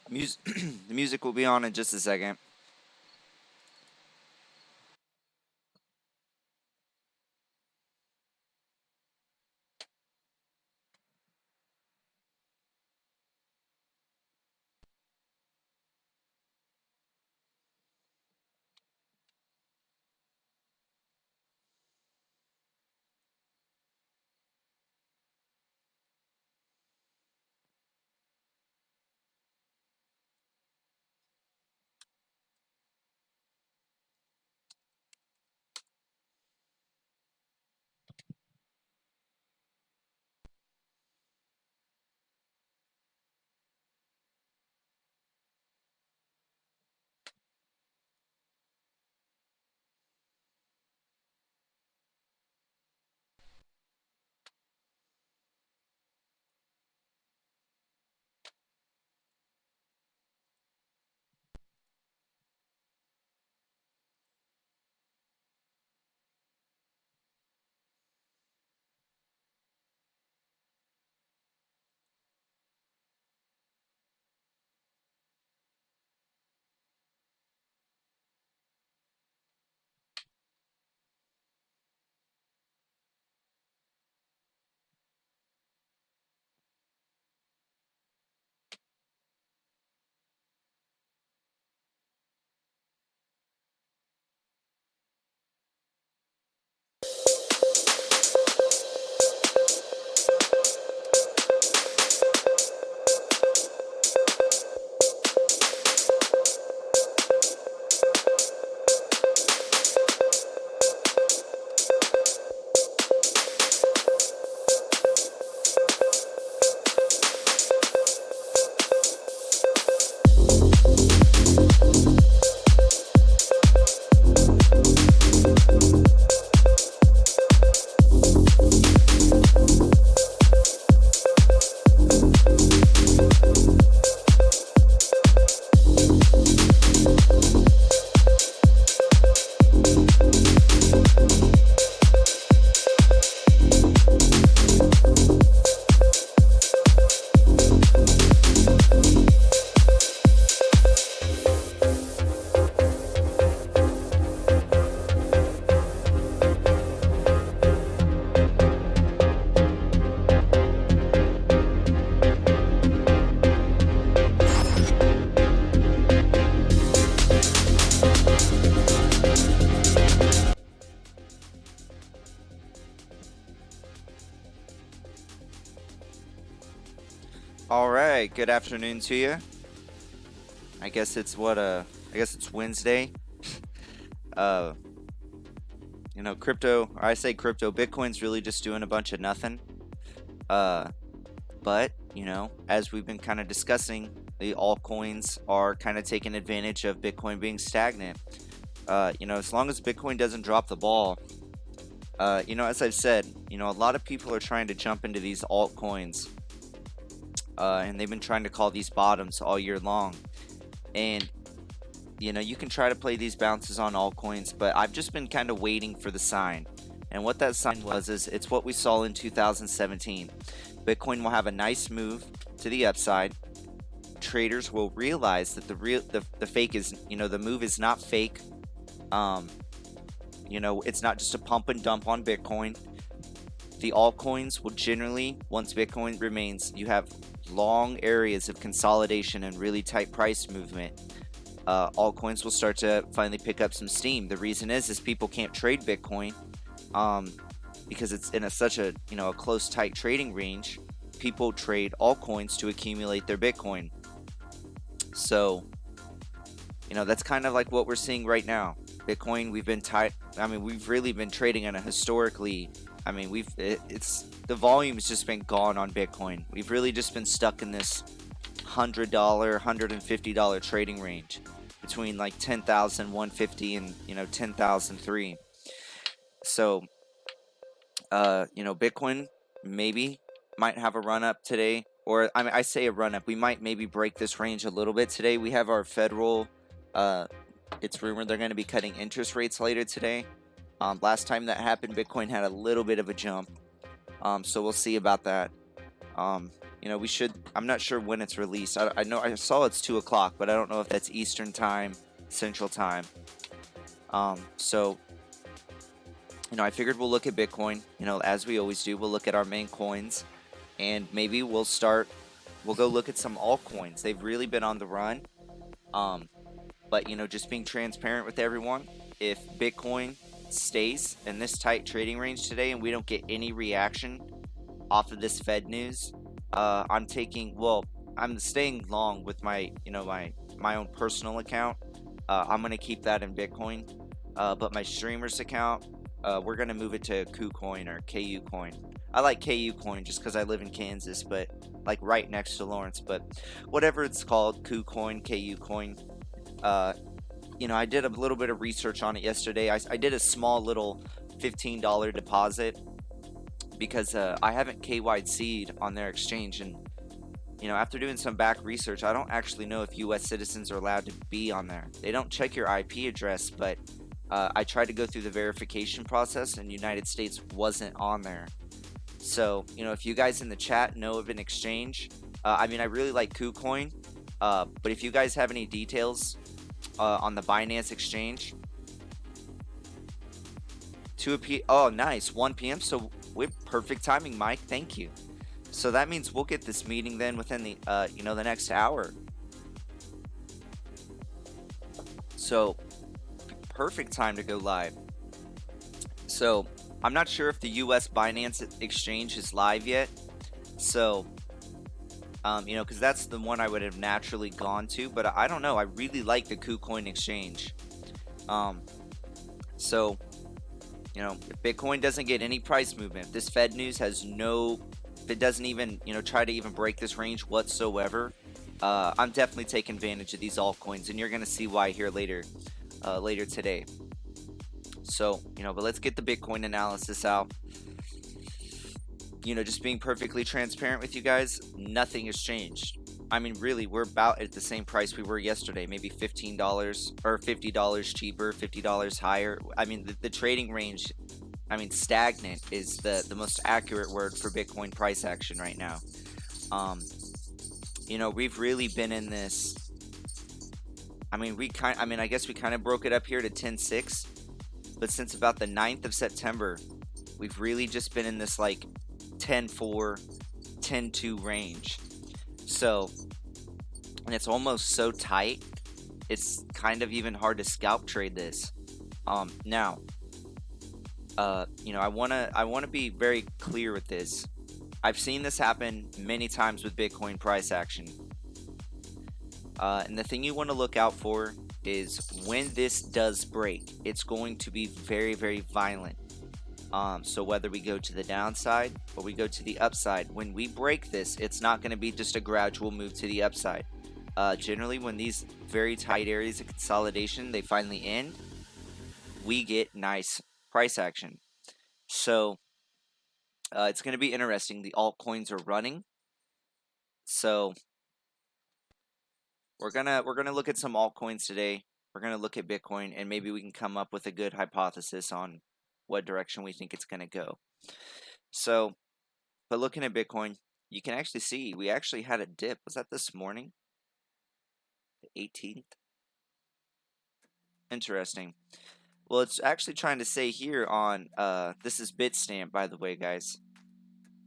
The music will be on in just a second. All right, good afternoon to you. I guess it's I guess it's Wednesday. Uh, crypto, or I say crypto, Bitcoin's really just doing a bunch of nothing. Uh, but, as we've been kind of discussing, the altcoins are kind of taking advantage of Bitcoin being stagnant. As long as Bitcoin doesn't drop the ball, as I've said, a lot of people are trying to jump into these altcoins, and they've been trying to call these bottoms all year long. And you can try to play these bounces on altcoins, but I've just been kind of waiting for the sign. And what that sign was is it's what we saw in 2017. Bitcoin will have a nice move to the upside. Traders will realize that the fake is, the move is not fake. It's not just a pump and dump on Bitcoin. The altcoins will generally, once Bitcoin remains, you have long areas of consolidation and really tight price movement. Altcoins will start to finally pick up some steam. The reason is people can't trade Bitcoin, because it's in such a a close, tight trading range. People trade altcoins to accumulate their Bitcoin. So that's kind of like what we're seeing right now. Bitcoin, we've been tight. I mean, we've really been trading on a historically. I mean, it's the volume's just been gone on Bitcoin. We've really just been stuck in this $100, $150 trading range between like 10,000, 150, and 10,003. So, Bitcoin maybe might have a run up today, or I say a run up. We might maybe break this range a little bit today. We have our federal. It's rumored they're going to be cutting interest rates later today. Last time that happened, Bitcoin had a little bit of a jump. So we'll see about that. You know, we should. I'm not sure when it's released. I know I saw it's 2 o'clock, but I don't know if that's Eastern time, Central time. So you know, I figured we'll look at Bitcoin. You know, as we always do, we'll look at our main coins, and maybe we'll go look at some altcoins. They've really been on the run. But you know, just being transparent with everyone, if Bitcoin stays in this tight trading range today and we don't get any reaction off of this Fed news, I'm staying long with my, you know, my own personal account. I'm gonna keep that in Bitcoin, but my streamer's account, we're gonna move it to KuCoin or KU Coin. I like KU Coin just because I live in Kansas, but like right next to Lawrence. But whatever it's called, KuCoin, KU Coin. You know, I did a little bit of research on it yesterday. I did a small little $15 deposit because I haven't KYC'd on their exchange, and you know, after doing some back research, I don't actually know if U.S. citizens are allowed to be on there. They don't check your IP address, but I tried to go through the verification process, and United States wasn't on there. So, you know, if you guys in the chat know of an exchange, I mean, I really like KuCoin, but if you guys have any details on the Binance exchange, 2 p. Oh, nice, 1 p.m. So we're perfect timing, Mike. Thank you. So that means we'll get this meeting then within the you know, the next hour. So perfect time to go live. So I'm not sure if the US Binance exchange is live yet. So you know, because that's the one I would have naturally gone to, but I don't know. I really like the KuCoin exchange. So you know, if Bitcoin doesn't get any price movement, if this Fed news has no, if it doesn't even, you know, try to even break this range whatsoever, I'm definitely taking advantage of these altcoins, and you're gonna see why here later today. So you know, but let's get the Bitcoin analysis out. You know, just being perfectly transparent with you guys, nothing has changed. I mean, really, we're about at the same price we were yesterday, maybe $15 or $50 cheaper, $50 higher. I mean, the trading range, I mean, stagnant is the most accurate word for Bitcoin price action right now. You know, we've really been in this. I mean, I guess we kind of broke it up here to 10.6, but since about the 9th of September, we've really just been in this like 10.4, 10.2 range. So, and it's almost so tight, it's kind of even hard to scalp trade this. Now, you know, I wanna be very clear with this. I've seen this happen many times with Bitcoin price action. And the thing you want to look out for is when this does break, it's going to be very, very violent. So whether we go to the downside or we go to the upside, when we break this, it's not going to be just a gradual move to the upside. Generally, when these very tight areas of consolidation, they finally end, we get nice price action. So it's going to be interesting. The altcoins are running. So we're gonna look at some altcoins today. We're gonna look at Bitcoin, and maybe we can come up with a good hypothesis on what direction we think it's gonna go. So, but looking at Bitcoin, you can actually see we actually had a dip. Was that this morning? The 18th? Interesting. Well, it's actually trying to say here on this is Bitstamp, by the way, guys.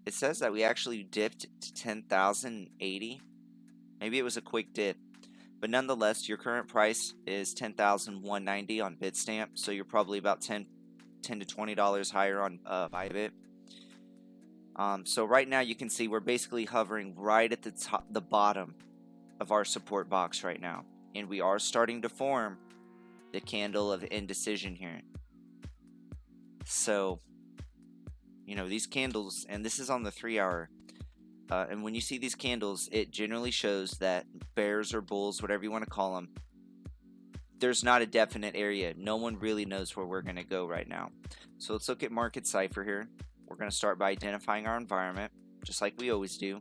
It says that we actually dipped to 10,080. Maybe it was a quick dip. But nonetheless, your current price is 10,190 on Bitstamp, so you're probably about $10 to $20 higher on Bybit. So right now you can see we're basically hovering right at the bottom of our support box right now, and we are starting to form the candle of indecision here. So, you know, these candles, and this is on the 3-hour. And when you see these candles, it generally shows that bears or bulls, whatever you want to call them, there's not a definite area. No one really knows where we're going to go right now. So let's look at market cipher here. We're going to start by identifying our environment, just like we always do.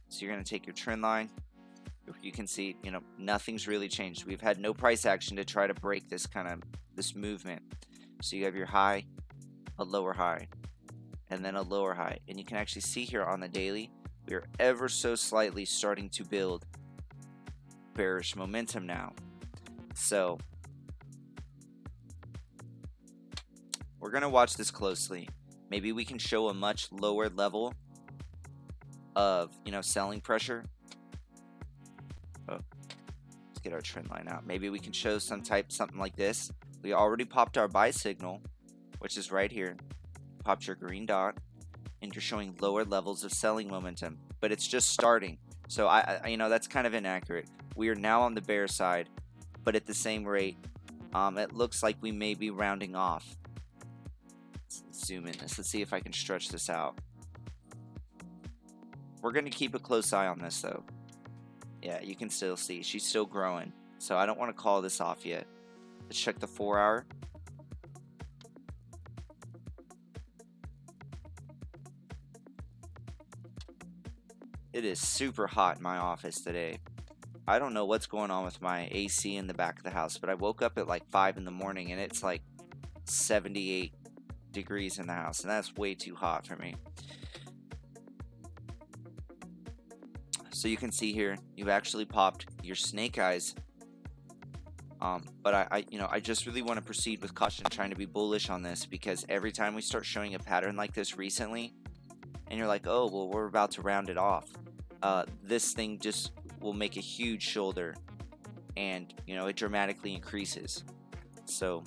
So you're going to take your trend line. You can see, you know, nothing's really changed. We've had no price action to try to break this movement. So you have your high, a lower high, and then a lower high. And you can actually see here on the daily, we are ever so slightly starting to build bearish momentum now. So we're going to watch this closely. Maybe we can show a much lower level of, selling pressure. Oh, let's get our trend line out. Maybe we can show something like this. We already popped our buy signal, which is right here. Popped your green dot, and you're showing lower levels of selling momentum, but it's just starting. So I that's kind of inaccurate. We are now on the bear side, but at the same rate, it looks like we may be rounding off. Let's zoom in this. Let's see if I can stretch this out. We're going to keep a close eye on this though. Yeah, you can still see she's still growing. So I don't want to call this off yet. Let's check the 4-hour. It is super hot in my office today. I don't know what's going on with my AC in the back of the house, but I woke up at like 5 in the morning and it's like 78 degrees in the house, and that's way too hot for me. So you can see here, you've actually popped your snake eyes. But I just really want to proceed with caution, trying to be bullish on this, because every time we start showing a pattern like this recently, and you're like, oh, well, we're about to round it off, this thing just will make a huge shoulder, and it dramatically increases. So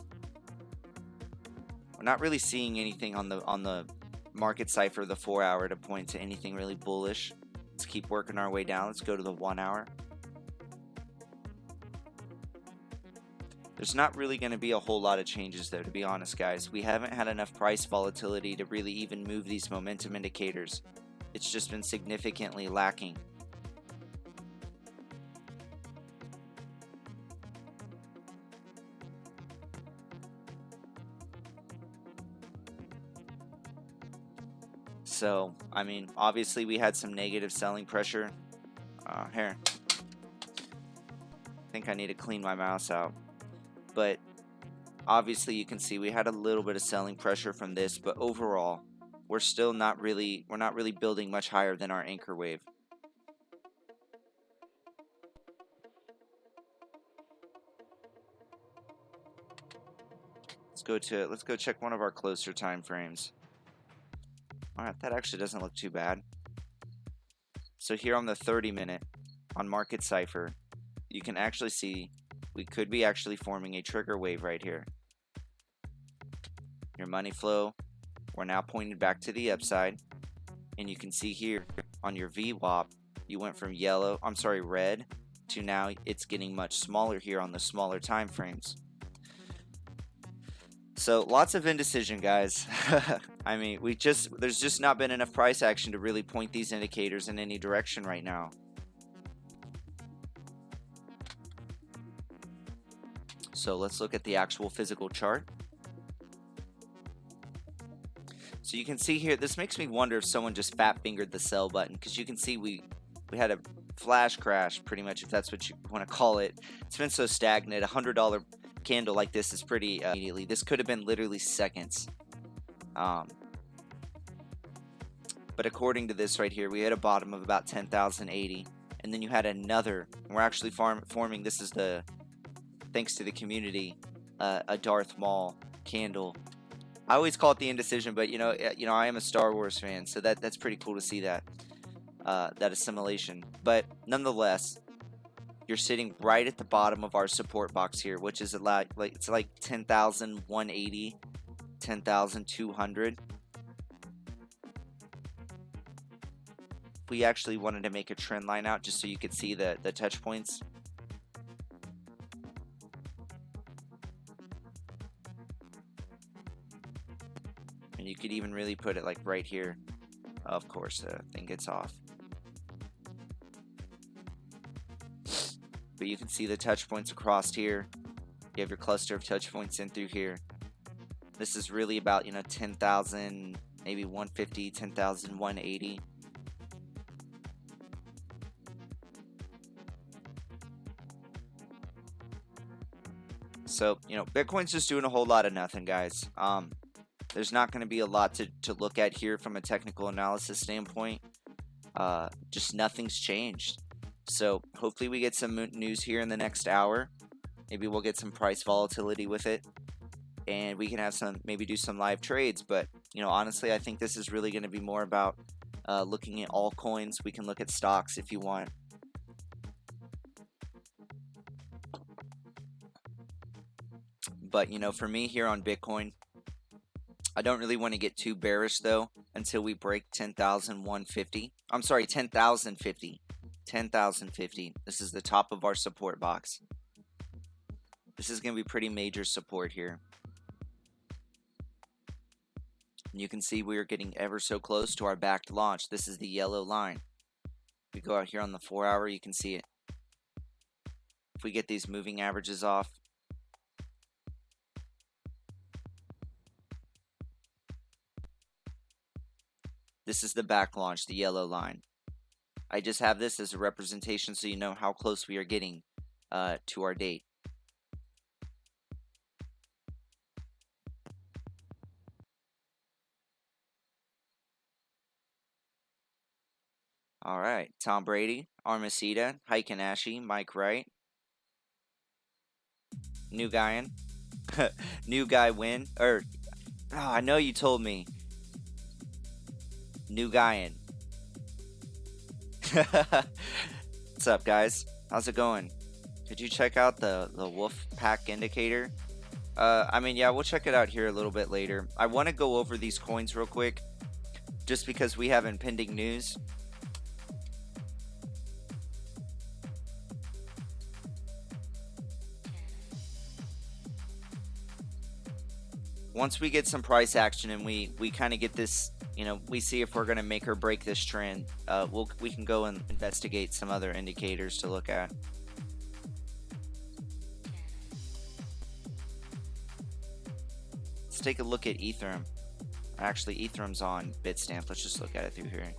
we're not really seeing anything on the market cipher, the 4-hour, to point to anything really bullish. Let's keep working our way down. Let's go to the 1-hour. There's not really going to be a whole lot of changes there, to be honest, guys. We haven't had enough price volatility to really even move these momentum indicators. It's just been significantly lacking. So, I mean, obviously we had some negative selling pressure. Here. I think I need to clean my mouse out. But obviously you can see we had a little bit of selling pressure from this, but overall we're not really building much higher than our anchor wave. Let's go check one of our closer time frames. Alright, that actually doesn't look too bad. So here on the 30-minute on market cipher, you can actually see we could be actually forming a trigger wave right here. Your money flow, we're now pointed back to the upside, and you can see here on your VWAP, you went from red, to now it's getting much smaller here on the smaller time frames. So lots of indecision, guys. I mean, there's just not been enough price action to really point these indicators in any direction right now. So let's look at the actual physical chart. So you can see here, this makes me wonder if someone just fat fingered the sell button, because you can see we had a flash crash, pretty much, if that's what you want to call it. It's been so stagnant. $100 candle like this is pretty immediately. This could have been literally seconds. But according to this right here, we had a bottom of about 10,080, and then you had another. We're actually forming. This is the, thanks to the community, a Darth Maul candle. I always call it the indecision, but I am a Star Wars fan, so that's pretty cool to see that assimilation. But nonetheless, you're sitting right at the bottom of our support box here, which is it's like 10,180, 10,200. We actually wanted to make a trend line out just so you could see the touch points. And you could even really put it like right here. Of course, the thing gets off. But you can see the touch points across here. You have your cluster of touch points in through here. This is really about 10,000, maybe 150, 10,180. So Bitcoin's just doing a whole lot of nothing, guys. there's not going to be a lot to look at here from a technical analysis standpoint. Just nothing's changed. So hopefully we get some news here in the next hour. Maybe we'll get some price volatility with it, and we can have some, maybe do some live trades. But honestly, I think this is really going to be more about looking at altcoins. We can look at stocks if you want. But for me here on Bitcoin, I don't really want to get too bearish though until we break 10,150. I'm sorry, 10,050. 10,050. This is the top of our support box. This is going to be pretty major support here. And you can see we are getting ever so close to our backed launch. This is the yellow line. If we go out here on the 4 hour, you can see it. If we get these moving averages off, this is the back launch, the yellow line. I just have this as a representation so you know how close we are getting to our date. All right, Tom Brady, Armacida, Heikenashe, Mike Wright, new guy in, new guy win, or I know you told me, new guy in. What's up, guys? How's it going? Did you check out the wolf pack indicator? I mean, yeah, we'll check it out here a little bit later. I want to go over these coins real quick, just because we have impending news. Once we get some price action and we kind of get this, we see if we're going to make or break this trend, we can go and investigate some other indicators to look at. Let's take a look at Ethereum. Actually, Ethereum's on Bitstamp. Let's just look at it through here.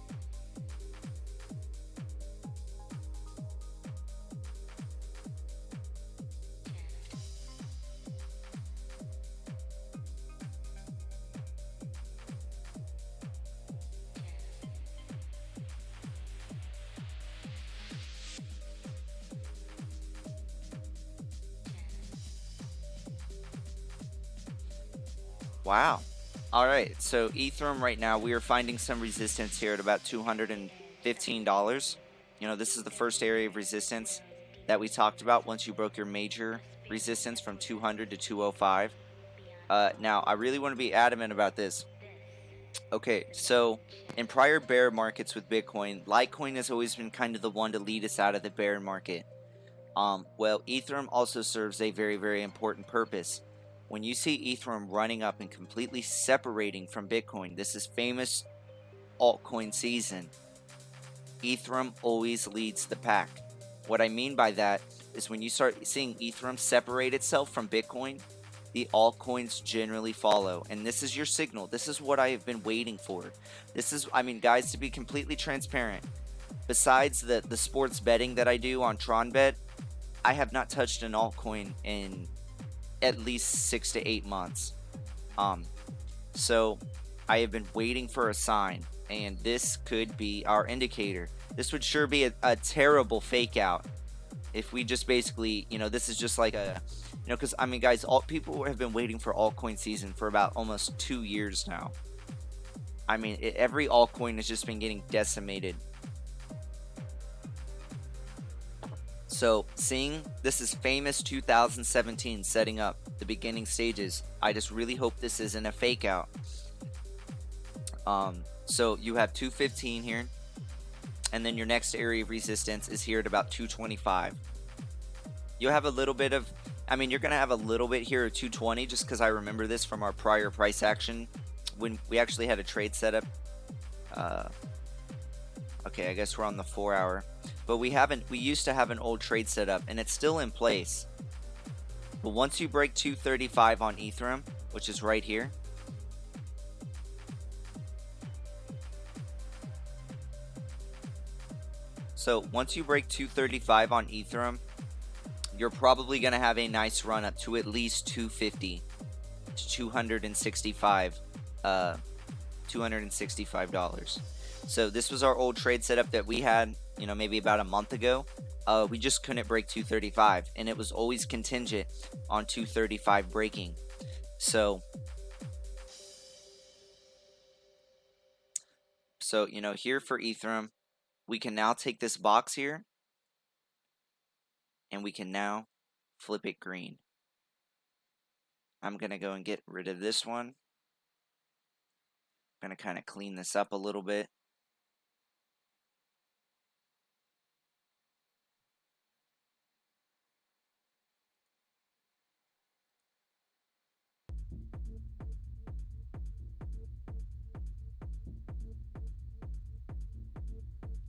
Wow. All right, so Ethereum right now, we are finding some resistance here at about $215. This is the first area of resistance that we talked about once you broke your major resistance from 200 to 205. Now, I really want to be adamant about this. Okay, so in prior bear markets with Bitcoin, Litecoin has always been kind of the one to lead us out of the bear market. Well, Ethereum also serves a very, very important purpose. When you see Ethereum running up and completely separating from Bitcoin, this is famous altcoin season. Ethereum always leads the pack. What I mean by that is when you start seeing Ethereum separate itself from Bitcoin, the altcoins generally follow. And this is your signal. This is what I have been waiting for. This is, guys, to be completely transparent, besides the sports betting that I do on TronBet, I have not touched an altcoin in at least 6 to 8 months. So I have been waiting for a sign, and this could be our indicator. This would sure be a terrible fake out if we just basically, this is just like a, because guys, people have been waiting for altcoin season for about almost 2 years now. Every altcoin has just been getting decimated. So seeing this is famous 2017 setting up the beginning stages, I just really hope this isn't a fake out. So you have 215 here, and then your next area of resistance is here at about 225. You'll have a little bit of, you're gonna have a little bit here at 220, just because I remember this from our prior price action when we actually had a trade setup. Okay, I guess we're on the 4 hour. But we used to have an old trade setup, and it's still in place. But once you break 235 on Ethereum, which is right here, so once you break 235 on Ethereum, you're probably going to have a nice run up to at least 250 to 265 $265. So this was our old trade setup that we had, you know, maybe about a month ago. We just couldn't break 235, and it was always contingent on 235 breaking. So you know, here for Ethereum, we can now take this box here, and we can now flip it green. I'm gonna go and get rid of this one. I'm gonna kind of clean this up a little bit.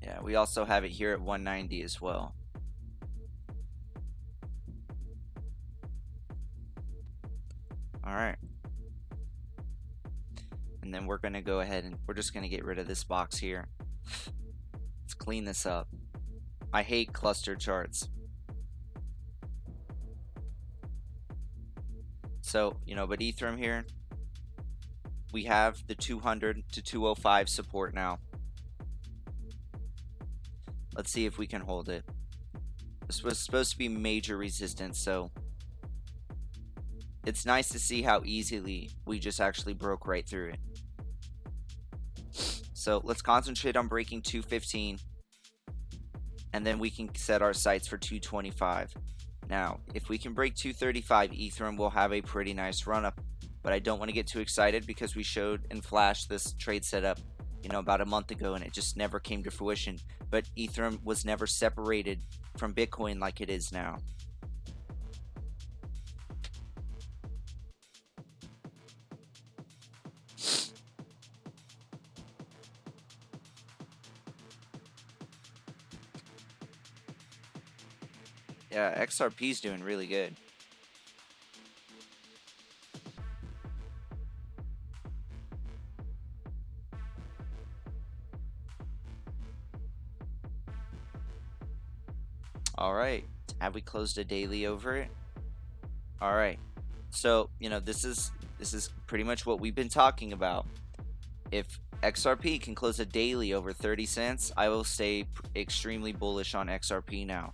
Yeah, we also have it here at 190 as well. All right. And then we're going to go ahead and we're just going to get rid of this box here. Let's clean this up. I hate cluster charts. So, you know, but Ethereum here, we have the 200 to 205 support now. Let's see if we can hold it. This was supposed to be major resistance, so it's nice to see how easily we just actually broke right through it. So let's concentrate on breaking 215, and then we can set our sights for 225. Now, if we can break 235, Ethereum will have a pretty nice run up, but I don't want to get too excited because we showed and flashed this trade setup, you know, about a month ago, and it just never came to fruition. But Ethereum was never separated from Bitcoin like it is now. Yeah, XRP's doing really good. All right, have we closed a daily over it? All right, so you know, this is pretty much what we've been talking about. If XRP can close a daily over 30 cents, I will stay extremely bullish on XRP now.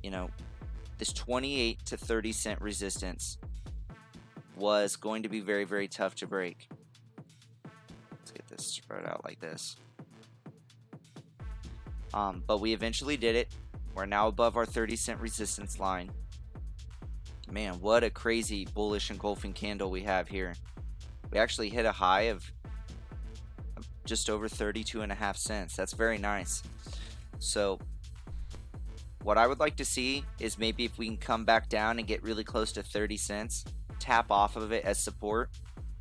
You know, this 28 to 30 cent resistance was going to be very, very tough to break. Let's get this spread out like this. But we eventually did it. We're now above our 30 cent resistance line. Man, what a crazy bullish engulfing candle we have here. We actually hit a high of just over 32.5 cents. That's very nice. So what I would like to see is maybe if we can come back down and get really close to 30 cents, tap off of it as support.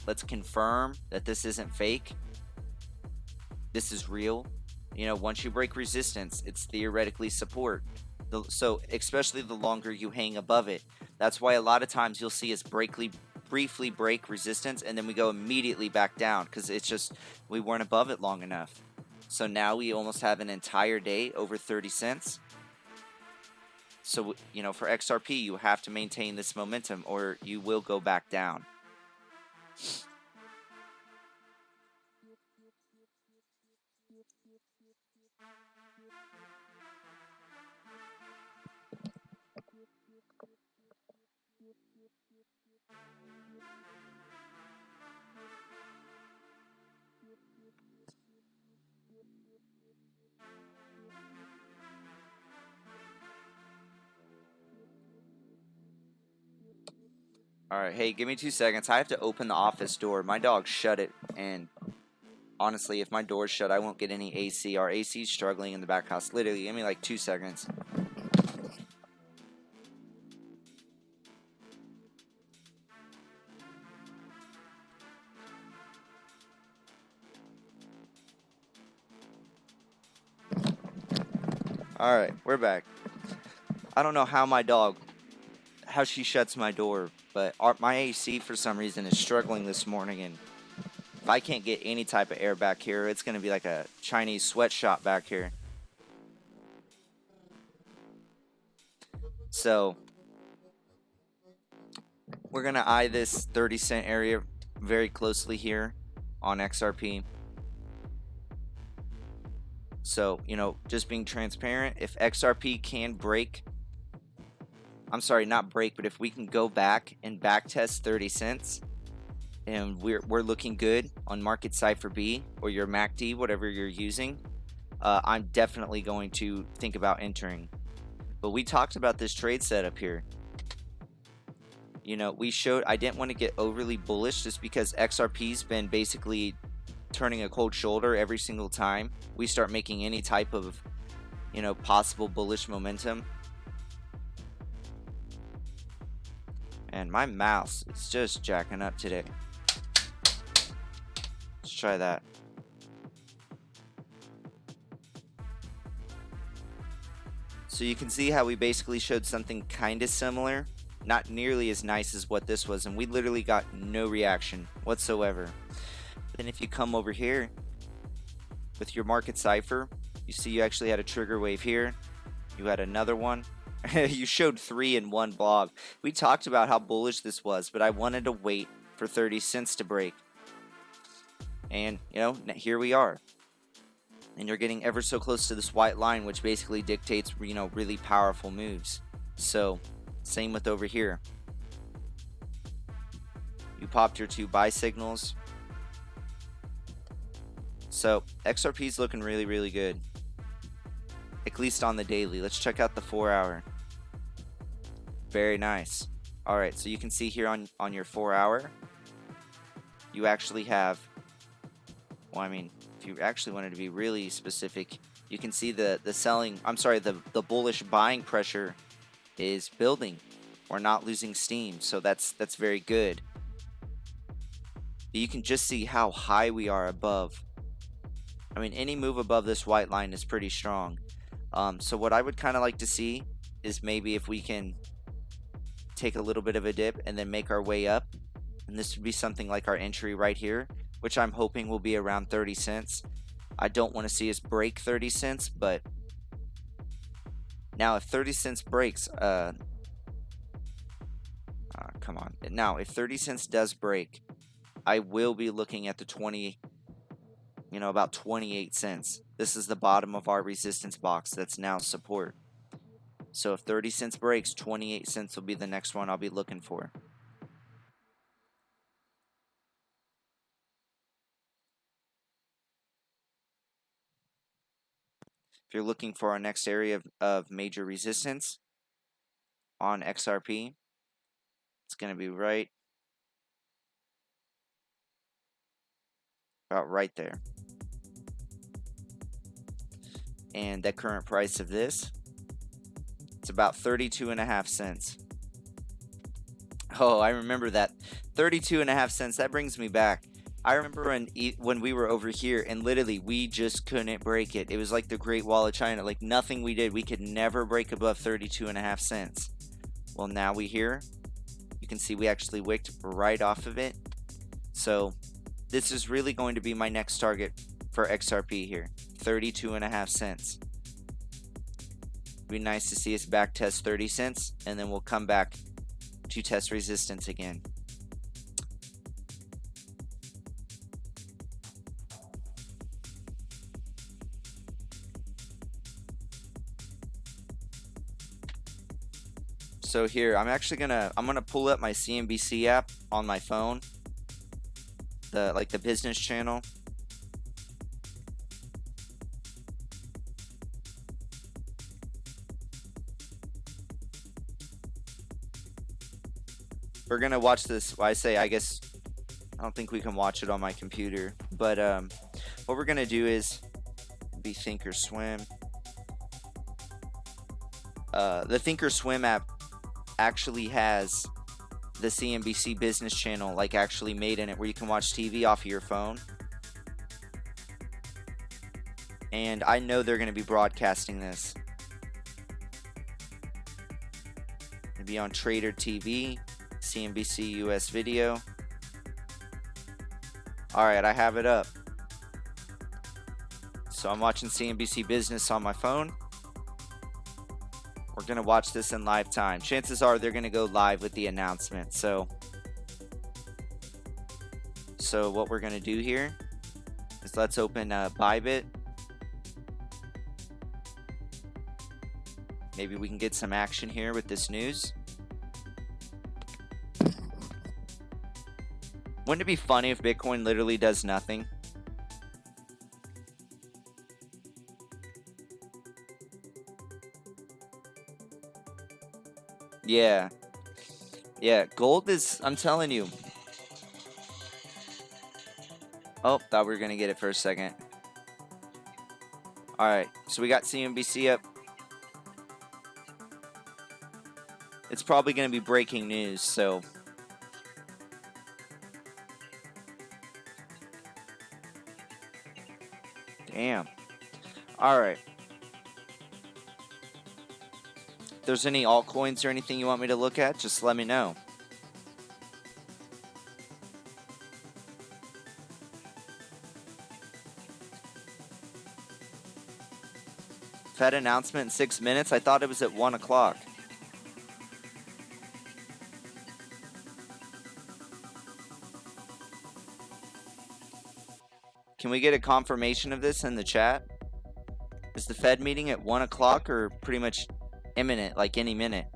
Let's confirm that this isn't fake. This is real. You know, once you break resistance, it's theoretically support. So especially the longer you hang above it. That's why a lot of times you'll see us briefly break resistance and then we go immediately back down because it's just we weren't above it long enough. So now we almost have an entire day over 30 cents. So, you know, for XRP, you have to maintain this momentum or you will go back down. All right, hey, give me 2 seconds. I have to open the office door. My dog shut it, and honestly, if my door's shut, I won't get any AC. Our AC's struggling in the back house. Literally, give me like 2 seconds. All right, we're back. I don't know how she shuts my door, but my AC for some reason is struggling this morning, and if I can't get any type of air back here, it's going to be like a Chinese sweatshop back here. So we're going to eye this 30 cent area very closely here on XRP. So, you know, just being transparent, if XRP can break, I'm sorry, not break, but if we can go back and back test 30 cents and we're looking good on Market Cipher B or your MACD, whatever you're using, I'm definitely going to think about entering. But we talked about this trade setup here. You know, I didn't want to get overly bullish just because XRP's been basically turning a cold shoulder every single time we start making any type of, you know, possible bullish momentum. And my mouse is just jacking up today. Let's try that. So you can see how we basically showed something kind of similar, not nearly as nice as what this was, and we literally got no reaction whatsoever. Then if you come over here with your market cipher, you see you actually had a trigger wave here. You had another one. You showed 3 in one blog. We talked about how bullish this was, but I wanted to wait for 30 cents to break. And, you know, here we are. And you're getting ever so close to this white line, which basically dictates, you know, really powerful moves. So, same with over here. You popped your 2 buy signals. So, XRP is looking really, really good. At least on the daily. Let's check out the 4-hour. Very nice. Alright, so you can see here on your 4-hour, you actually have, well, I mean, if you actually wanted to be really specific, you can see the selling, I'm sorry, the bullish buying pressure is building. We're not losing steam, so that's very good. You can just see how high we are above. I mean, any move above this white line is pretty strong. So what I would kind of like to see is maybe if we can take a little bit of a dip and then make our way up. And this would be something like our entry right here, which I'm hoping will be around 30 cents. I don't want to see us break 30 cents, but now if 30 cents breaks, come on. Now, if 30 cents does break, I will be looking at the 20, you know, about 28 cents. This is the bottom of our resistance box that's now support. So if 30 cents breaks, 28 cents will be the next one I'll be looking for. If you're looking for our next area of major resistance on XRP, it's going to be right about right there. And the current price of this, it's about 32.5 cents. Oh, I remember that. 32.5 cents. That brings me back. I remember when we were over here and literally we just couldn't break it. It was like the Great Wall of China. Like nothing we did, we could never break above 32.5 cents. Well, now we here. You can see we actually wicked right off of it. So this is really going to be my next target for XRP here. 32.5 cents. It'd be nice to see us back test 30 cents and then we'll come back to test resistance again. So here, I'm gonna pull up my CNBC app on my phone, the business channel. We're gonna watch this. Well, I guess I don't think we can watch it on my computer, but what we're gonna do is be Thinkorswim. The Thinkorswim app actually has the CNBC business channel like actually made in it, where you can watch TV off of your phone. And I know they're going to be broadcasting this. It'll be on Trader TV, CNBC US video. Alright, I have it up. So I'm watching CNBC Business on my phone. We're going to watch this in live time. Chances are they're going to go live with the announcement. So So what we're gonna do here is let's open Bybit. Maybe we can get some action here with this news. Wouldn't it be funny if Bitcoin literally does nothing? Yeah. Yeah, gold is, I'm telling you. Oh, thought we were going to get it for a second. Alright, so we got CNBC up. It's probably going to be breaking news, so. Damn. Alright. If there's any altcoins or anything you want me to look at, just let me know. Fed announcement in 6 minutes? I thought it was at 1 o'clock. Can we get a confirmation of this in the chat? Is the Fed meeting at 1 o'clock or pretty much imminent, like any minute?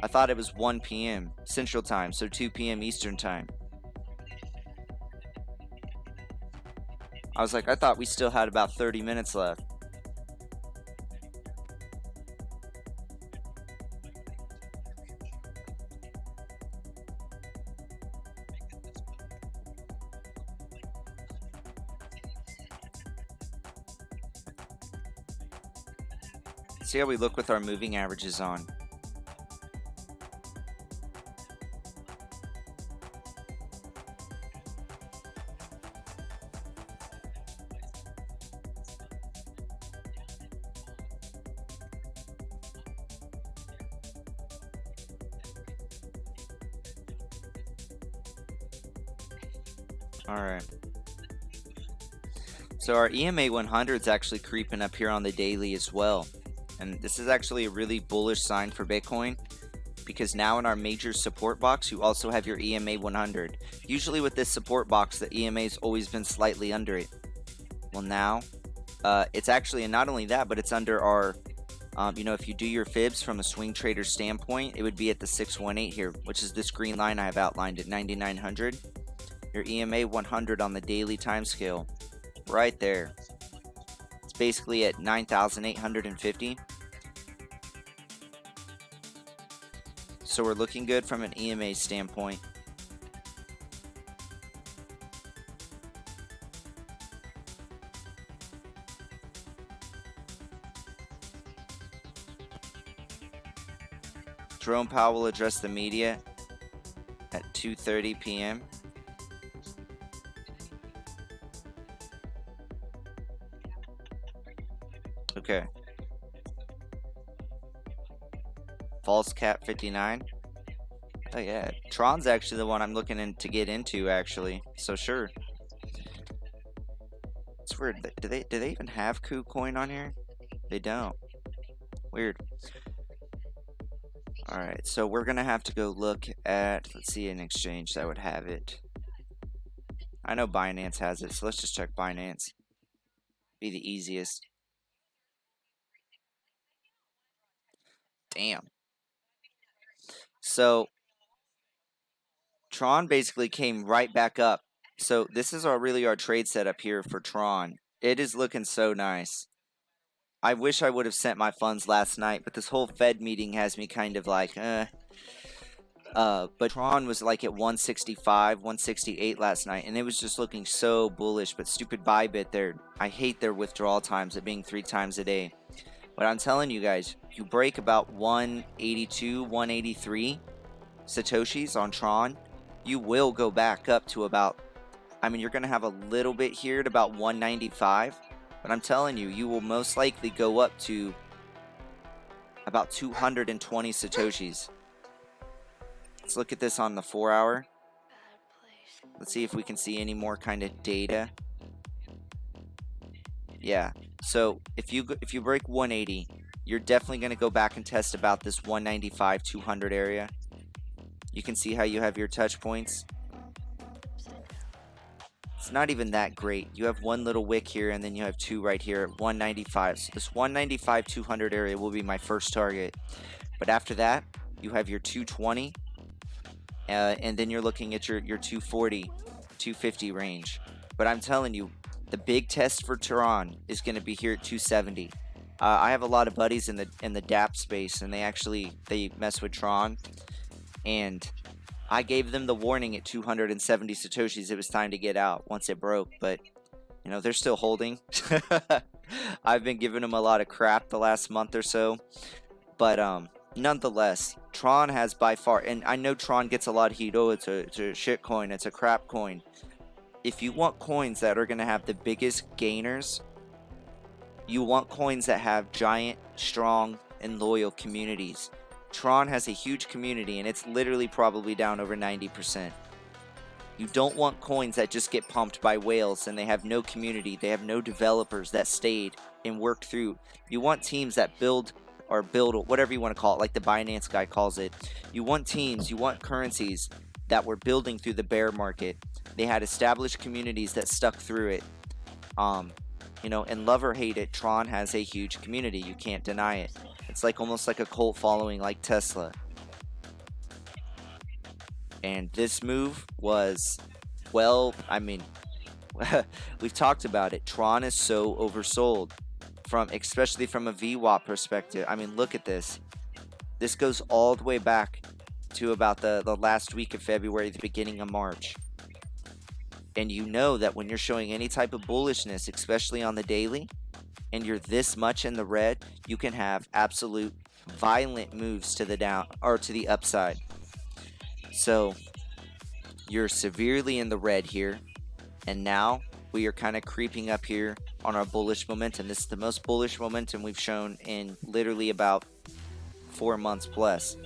I thought it was 1 p.m. Central Time, so 2 p.m. Eastern Time. I was like, I thought we still had about 30 minutes left. See how we look with our moving averages on. Alright. So our EMA 100 is actually creeping up here on the daily as well. And this is actually a really bullish sign for Bitcoin, because now in our major support box, you also have your EMA 100. Usually with this support box, the EMA has always been slightly under it. Well, now it's actually, and not only that, but it's under our, if you do your fibs from a swing trader standpoint, it would be at the 618 here, which is this green line I have outlined at 9,900. Your EMA 100 on the daily time scale, right there. It's basically at 9,850. So we're looking good from an EMA standpoint. Jerome Powell will address the media at 2:30 p.m. Okay. False cap 59. Oh yeah, Tron's actually the one I'm looking to get into actually. So sure. It's weird. Do they even have KuCoin on here? They don't. Weird. All right, so we're gonna have to go look at, let's see, an exchange that would have it. I know Binance has it, so let's just check Binance. Be the easiest. Damn. So Tron basically came right back up. So this is really our trade setup here for Tron. It is looking so nice. I wish I would have sent my funds last night, but this whole Fed meeting has me kind of like, but Tron was like at 165, 168 last night, and it was just looking so bullish. But stupid Bybit, I hate their withdrawal times, it being 3 times a day. But I'm telling you guys, you break about 182, 183 Satoshis on Tron, you will go back up to about, you're going to have a little bit here at about 195, but I'm telling you, you will most likely go up to about 220 Satoshis. Let's look at this on the 4 hour. Let's see if we can see any more kind of data. Yeah, so if you break 180, you're definitely going to go back and test about this 195, 200 area. You can see how you have your touch points. It's not even that great. You have one little wick here, and then you have two right here at 195. So this 195 200 area will be my first target. But after that, you have your 220, and then you're looking at your 240, 250 range. But I'm telling you, the big test for Tehran is going to be here at 270. I have a lot of buddies in the DApp space, and they mess with Tron, and I gave them the warning at 270 satoshis. It was time to get out once it broke, but you know they're still holding. I've been giving them a lot of crap the last month or so, but nonetheless, Tron has by far, and I know Tron gets a lot of heat. Oh, it's a shit coin, it's a crap coin. If you want coins that are going to have the biggest gainers, you want coins that have giant, strong, and loyal communities. Tron has a huge community, and it's literally probably down over 90%. You don't want coins that just get pumped by whales and they have no community, they have no developers that stayed and worked through. You want teams that build, whatever you want to call it, like the Binance guy calls it. You want teams, you want currencies that were building through the bear market. They had established communities that stuck through it. You know, and love or hate it, Tron has a huge community. You can't deny it. It's like almost like a cult following like Tesla. And this move was, well, I mean, we've talked about it. Tron is so oversold, especially from a VWAP perspective. I mean, look at this. This goes all the way back to about the last week of February, the beginning of March. And you know that when you're showing any type of bullishness, especially on the daily, and you're this much in the red, you can have absolute violent moves to the down or to the upside. So you're severely in the red here, and now we are kind of creeping up here on our bullish momentum. This is the most bullish momentum we've shown in literally about 4 months plus.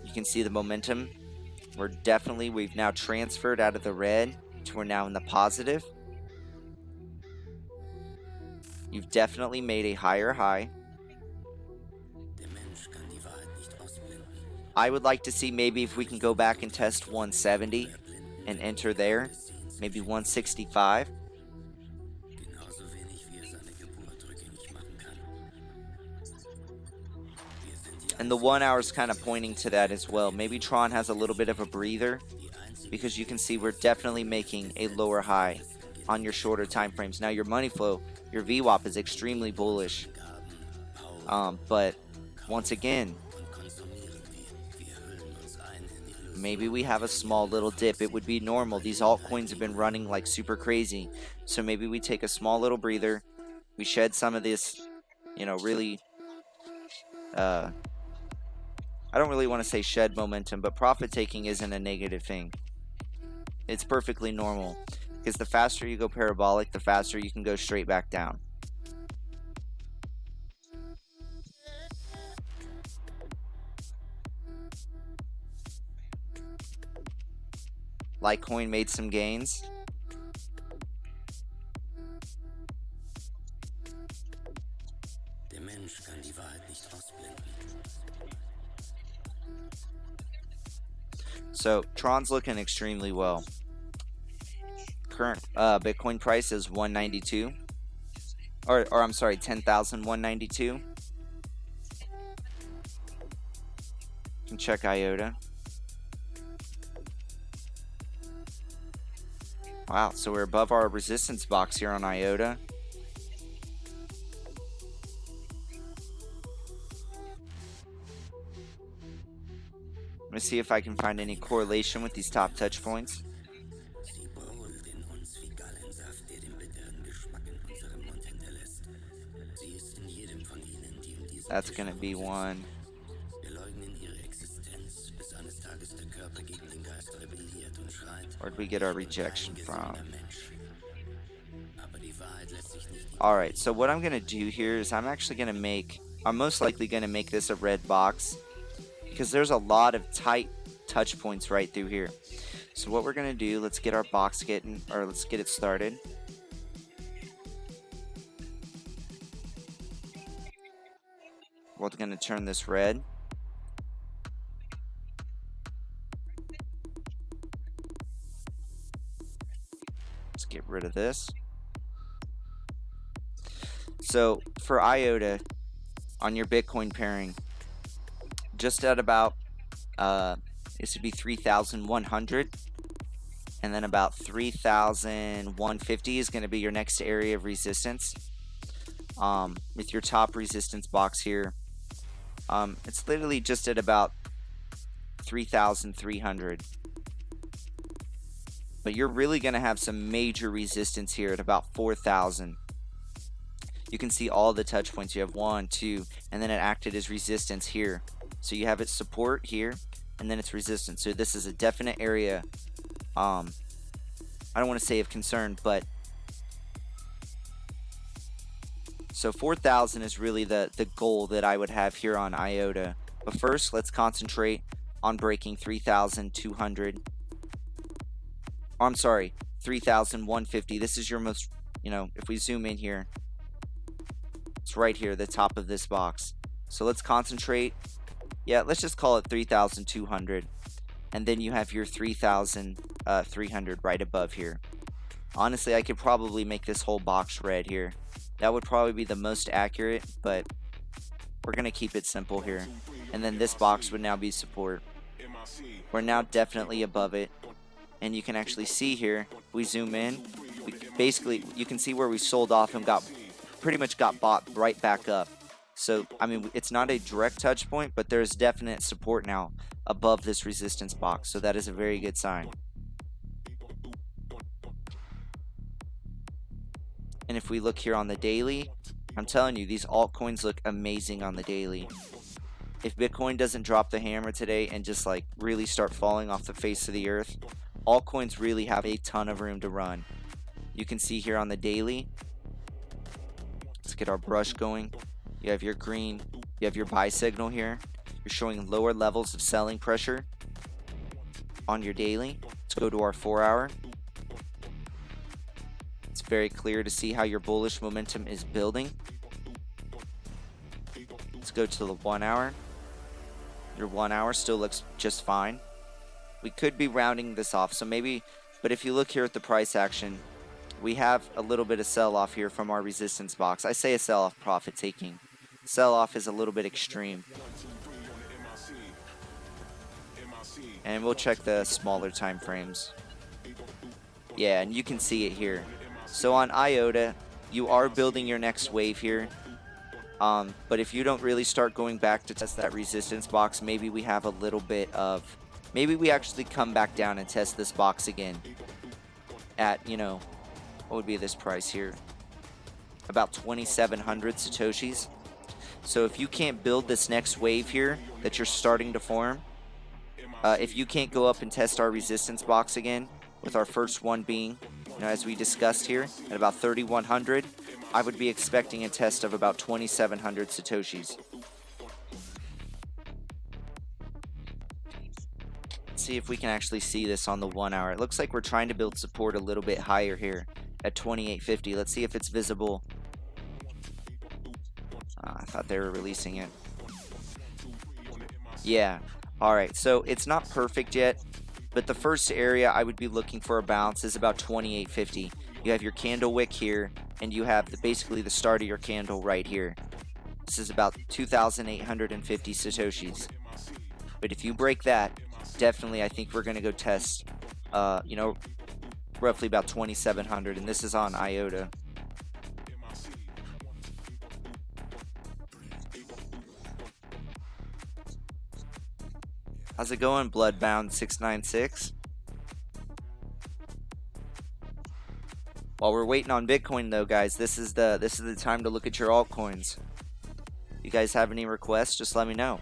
You can see the momentum. We've now transferred out of the red. We're now in the positive. You've definitely made a higher high. I would like to see maybe if we can go back and test 170 and enter there, maybe 165. And the 1 hour is kind of pointing to that as well. Maybe Tron has a little bit of a breather, because you can see we're definitely making a lower high on your shorter time frames. Now your money flow, your VWAP is extremely bullish, but once again, maybe we have a small little dip. It would be normal. These altcoins have been running like super crazy, so maybe we take a small little breather, we shed some of this, you know, really I don't really want to say shed momentum, but profit taking isn't a negative thing. It's perfectly normal, because the faster you go parabolic, the faster you can go straight back down. Litecoin made some gains. So Tron's looking extremely well. Current Bitcoin price is 192, or I'm sorry, 10,192. You can check IOTA. Wow, so we're above our resistance box here on IOTA. Let me see if I can find any correlation with these top touch points. That's going to be one. Where'd we get our rejection from? Alright, so what I'm going to do here is I'm most likely going to make this a red box, because there's a lot of tight touch points right through here. So what we're going to do, let's get our box let's get it started. We're going to turn this red. rid of this. So for IOTA on your Bitcoin pairing, just at about this would be 3,100, and then about 3,150 is going to be your next area of resistance. With your top resistance box here, it's literally just at about 3,300. But you're really going to have some major resistance here at about 4,000. You can see all the touch points. You have 1, 2, and then it acted as resistance here. So you have its support here, and then it's resistance. So this is a definite area, I don't want to say of concern, but so 4,000 is really the goal that I would have here on IOTA. But first, let's concentrate on breaking 3,200. I'm sorry, 3,150. This is your most, if we zoom in here, it's right here, the top of this box. So let's concentrate. Yeah, let's just call it 3,200. And then you have your 3,300 right above here. Honestly, I could probably make this whole box red here. That would probably be the most accurate, but we're going to keep it simple here. And then this box would now be support. We're now definitely above it. And you can actually see here, we zoom in, basically you can see where we sold off and pretty much got bought right back up. So, I mean, it's not a direct touch point, but there's definite support now above this resistance box. So that is a very good sign. And if we look here on the daily, I'm telling you, these altcoins look amazing on the daily. If Bitcoin doesn't drop the hammer today and just like really start falling off the face of the earth, altcoins really have a ton of room to run. You can see here on the daily, let's get our brush going. You have your green, you have your buy signal here. You're showing lower levels of selling pressure on your daily. Let's go to our 4-hour. It's very clear to see how your bullish momentum is building. Let's go to the 1-hour. Your 1-hour still looks just fine. We could be rounding this off, so maybe, but if you look here at the price action, we have a little bit of sell-off here from our resistance box. I say a sell-off, profit taking. Sell-off is a little bit extreme. And we'll check the smaller time frames. Yeah, and you can see it here. So on IOTA, you are building your next wave here. But if you don't really start going back to test that resistance box, maybe we have a little bit of, maybe we actually come back down and test this box again at, what would be this price here? About 2,700 Satoshis. So if you can't build this next wave here that you're starting to form, if you can't go up and test our resistance box again, with our first one being, as we discussed here, at about 3,100, I would be expecting a test of about 2,700 Satoshis. Let's see if we can actually see this on the 1-hour. It looks like we're trying to build support a little bit higher here at 2,850. Let's see if it's visible. I thought they were releasing it. Yeah. Alright, so it's not perfect yet, but the first area I would be looking for a bounce is about 2,850. You have your candle wick here, and you have basically the start of your candle right here. This is about 2,850 Satoshis. But if you break that, definitely I think we're going to go test, roughly about 2,700, and this is on IOTA. How's it going, Bloodbound 696? While we're waiting on Bitcoin though, guys, this is the time to look at your altcoins. If you guys have any requests, just let me know.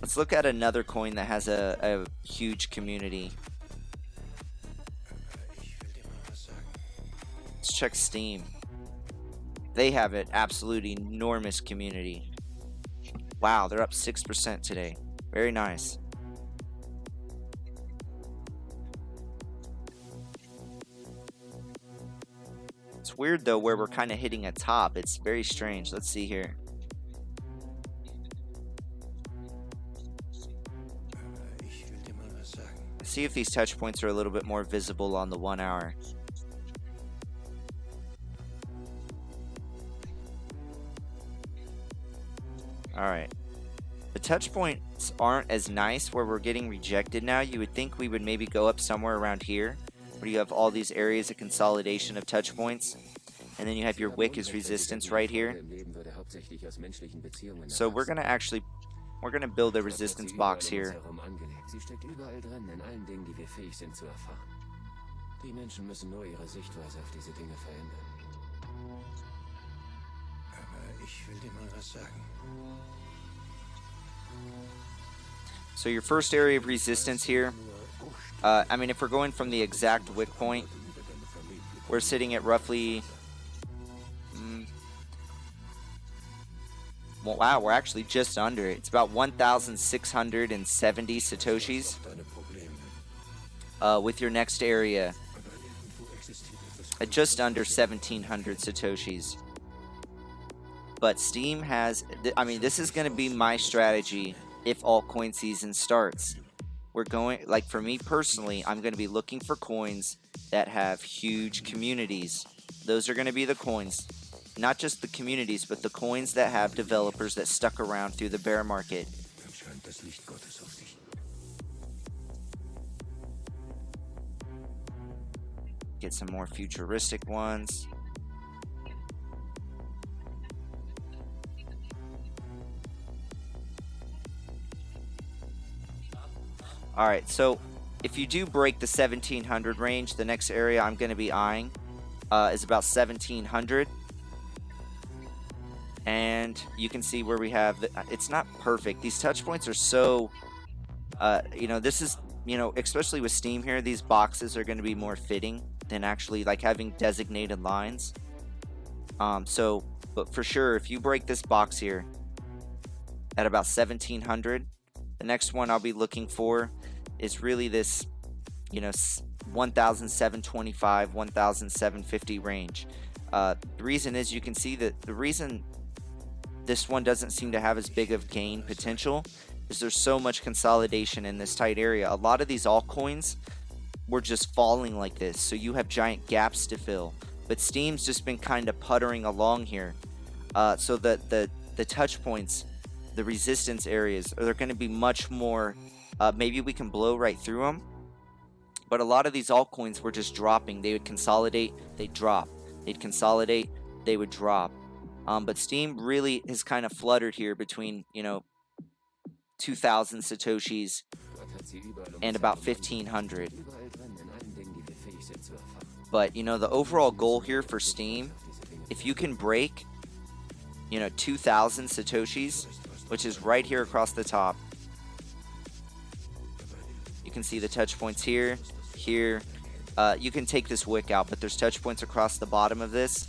Let's look at another coin that has a huge community. Let's check Steam. They have an absolutely enormous community. Wow, they're up 6% today. Very nice. It's weird though where we're kind of hitting a top. It's very strange. Let's see here. Let's see if these touch points are a little bit more visible on the 1 hour. Alright. The touch points aren't as nice where we're getting rejected now. You would think we would maybe go up somewhere around here, where you have all these areas of consolidation of touch points. And then you have your wick as resistance right here. So we're going to build a resistance box here. So your first area of resistance here, I mean, if we're going from the exact wick point, we're sitting at roughly, well, wow, we're actually just under it. It's about 1,670 Satoshis with your next area at just under 1,700 Satoshis. But Steam has, I mean, this is going to be my strategy if altcoin season starts. We're going, like for me personally, I'm going to be looking for coins that have huge communities. Those are going to be the coins, not just the communities, but the coins that have developers that stuck around through the bear market. Get some more futuristic ones. Alright, so if you do break the 1700 range, the next area I'm going to be eyeing is about 1700. And you can see where we have, it's not perfect. These touch points are so, you know, this is, you know, especially with Steam here, these boxes are going to be more fitting than actually like having designated lines. But for sure, if you break this box here at about 1700, the next one I'll be looking for is really this, you know, 1,725, 1,750 range. The reason is you can see that the reason this one doesn't seem to have as big of gain potential is there's so much consolidation in this tight area. A lot of these altcoins were just falling like this, so you have giant gaps to fill. But Steam's just been kind of puttering along here. So the touch points, the resistance areas, they're going to be much more, maybe we can blow right through them, but a lot of these altcoins were just dropping. They would consolidate, they'd drop, they'd consolidate, they would drop. But Steam really has kind of fluttered here between, you know, 2,000 Satoshis and about 1,500. But, you know, the overall goal here for Steam, if you can break, you know, 2,000 Satoshis, which is right here across the top. You can see the touch points here, here. You can take this wick out, but there's touch points across the bottom of this.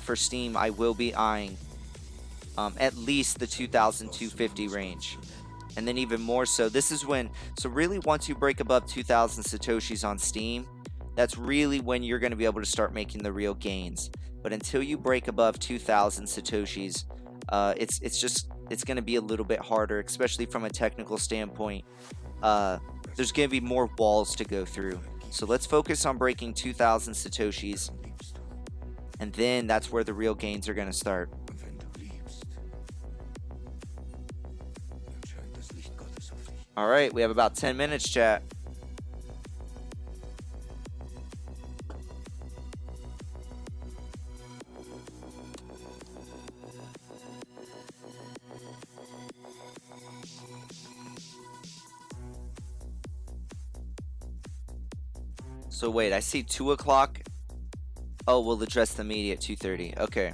For Steam, I will be eyeing at least the 2,250 range. And then even more so, this is when, so really once you break above 2,000 Satoshis on Steam, that's really when you're going to be able to start making the real gains. But until you break above 2,000 Satoshis, it's going to be a little bit harder, especially from a technical standpoint. There's going to be more walls to go through. So let's focus on breaking 2,000 Satoshis. And then that's where the real gains are going to start. Alright, we have about 10 minutes, chat. So wait, I see 2 o'clock. Oh, we'll address the media at 2:30. Okay.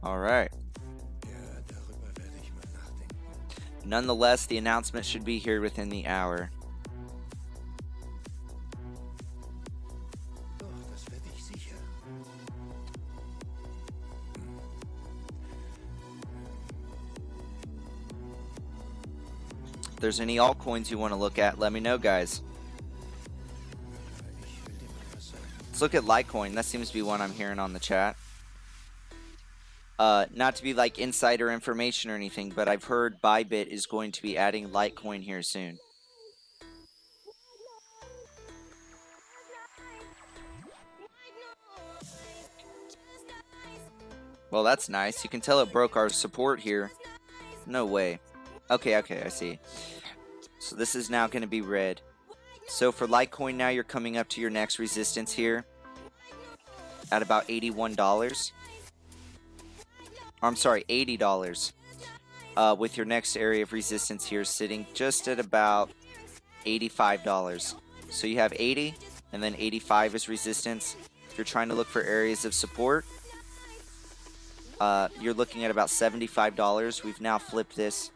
All right. Nonetheless, the announcement should be here within the hour. If there's any altcoins you want to look at, let me know, guys. Let's look at Litecoin. That seems to be one I'm hearing on the chat. Not to be like insider information or anything, but I've heard Bybit is going to be adding Litecoin here soon. Well, that's nice. You can tell it broke our support here. No way. Okay, I see. So this is now going to be red. So for Litecoin now, you're coming up to your next resistance here at about $81. Or, I'm sorry, $80. With your next area of resistance here sitting just at about $85. So you have 80 and then 85 is resistance. If you're trying to look for areas of support, you're looking at about $75. We've now flipped this.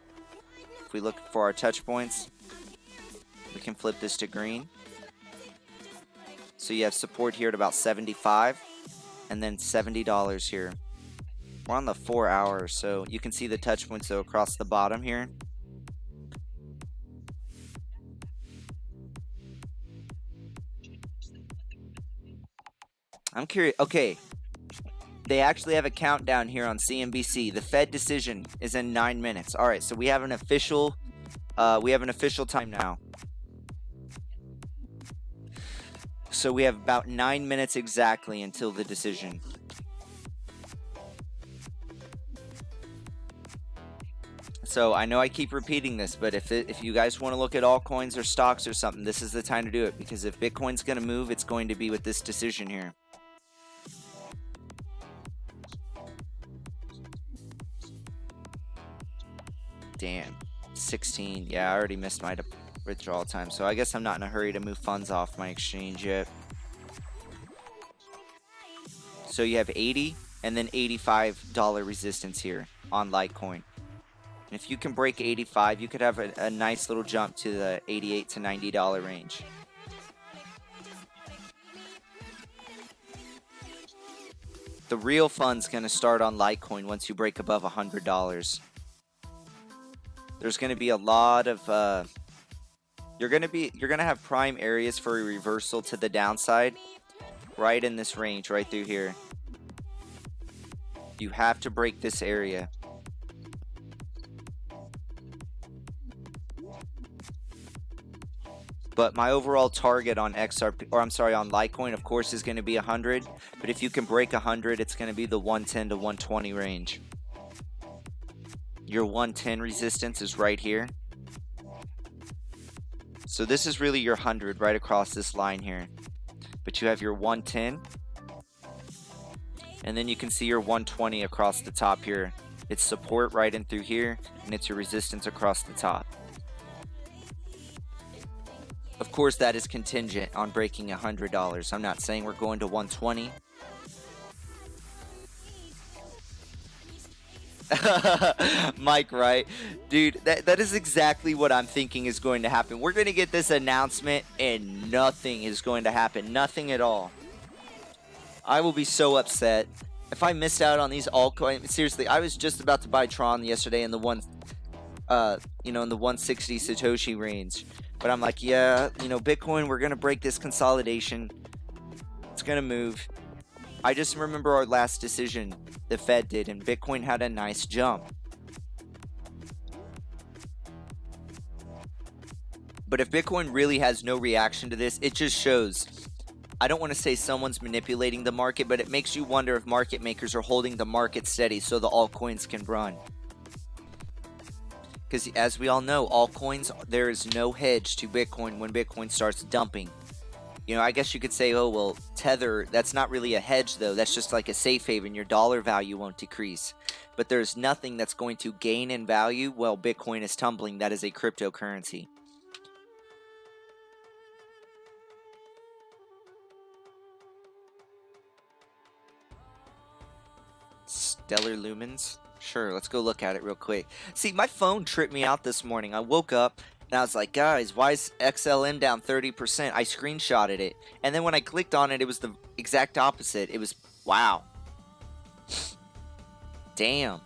If we look for our touch points, we can flip this to green. So you have support here at about 75 and then $70 here. We're on the 4 hours, so you can see the touch points though across the bottom here. I'm curious. Okay, they actually have a countdown here on CNBC. The Fed decision is in 9 minutes. All right, so we have an official time now. So we have about 9 minutes exactly until the decision. So I know I keep repeating this, but if you guys want to look at altcoins or stocks or something, this is the time to do it, because if Bitcoin's going to move, it's going to be with this decision here. Damn, 16. Yeah, I already missed my withdrawal time, so I guess I'm not in a hurry to move funds off my exchange yet. So you have 80 and then $85 resistance here on Litecoin. And if you can break 85, you could have a nice little jump to the $88 to $90 range. The real fun's going to start on Litecoin once you break above $100. There's going to be a lot of you're going to have prime areas for a reversal to the downside right in this range right through here. You have to break this area. But my overall target on XRP, or I'm sorry, on Litecoin, of course, is going to be 100. But if you can break 100, it's going to be the 110 to 120 range. Your 110 resistance is right here. So this is really your 100 right across this line here. But you have your 110. And then you can see your 120 across the top here. It's support right in through here, and it's your resistance across the top. Of course, that is contingent on breaking $100. I'm not saying we're going to 120. Mike, right? Dude, that is exactly what I'm thinking is going to happen. We're going to get this announcement and nothing is going to happen. Nothing at all. I will be so upset if I missed out on these altcoins. Seriously, I was just about to buy Tron yesterday in the in the 160 Satoshi range. But I'm like, yeah, Bitcoin, we're going to break this consolidation. It's going to move. I just remember our last decision the Fed did, and Bitcoin had a nice jump. But if Bitcoin really has no reaction to this, it just shows, I don't want to say someone's manipulating the market, but it makes you wonder if market makers are holding the market steady so the altcoins can run. Because as we all know, altcoins, there is no hedge to Bitcoin when Bitcoin starts dumping. I guess you could say, oh, well, Tether, that's not really a hedge, though. That's just like a safe haven. Your dollar value won't decrease. But there's nothing that's going to gain in value while Bitcoin is tumbling. That is a cryptocurrency. Stellar lumens? Sure, let's go look at it real quick. See, my phone tripped me out this morning. I woke up and I was like, guys, why is XLM down 30%? I screenshotted it. And then when I clicked on it, it was the exact opposite. It was, wow. Damn.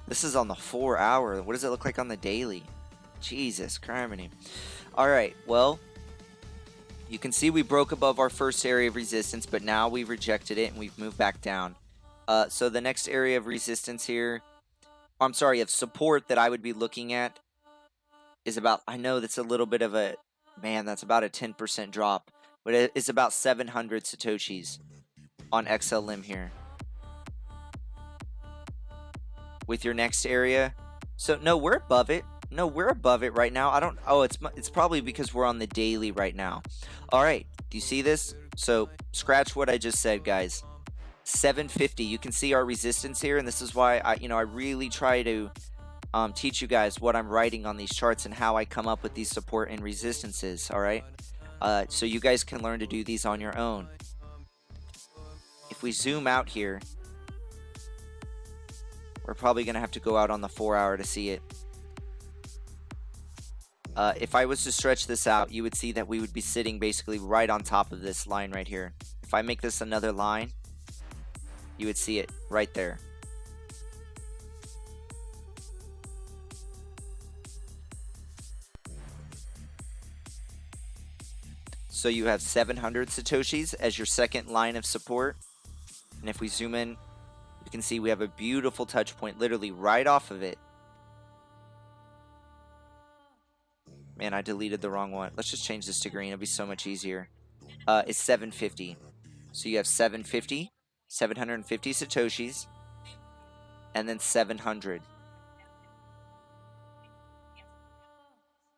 This is on the 4 hour. What does it look like on the daily? Jesus, criminy. Alright, well, you can see we broke above our first area of resistance, but now we've rejected it and we've moved back down. So the next area of resistance here, I'm sorry, of support that I would be looking at is about, I know that's a little bit of a, man, that's about a 10% drop, but it's about 700 Satoshis on XLM here. With your next area. So no, we're above it. No, we're above it right now. I don't, oh, it's probably because we're on the daily right now. All right, do you see this? So scratch what I just said, guys. 750, you can see our resistance here, and this is why I really try to teach you guys what I'm writing on these charts and how I come up with these support and resistances, all right? So you guys can learn to do these on your own. If we zoom out here, we're probably going to have to go out on the 4-hour to see it. If I was to stretch this out, you would see that we would be sitting basically right on top of this line right here. If I make this another line, you would see it right there. So you have 700 Satoshis as your second line of support. And if we zoom in, you can see we have a beautiful touch point literally right off of it. Man, I deleted the wrong one. Let's just change this to green. It'll be so much easier. It's 750. So you have 750, 750 Satoshis, and then 700.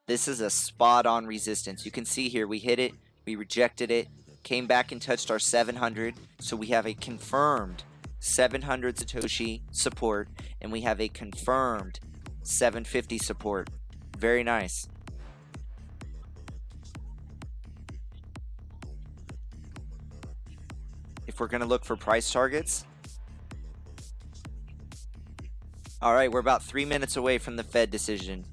This is a spot-on resistance. You can see here, we hit it, we rejected it, came back and touched our 700. So we have a confirmed 700 Satoshi support, and we have a confirmed 750 support. Very nice. If we're going to look for price targets, all right, we're about 3 minutes away from the Fed decision.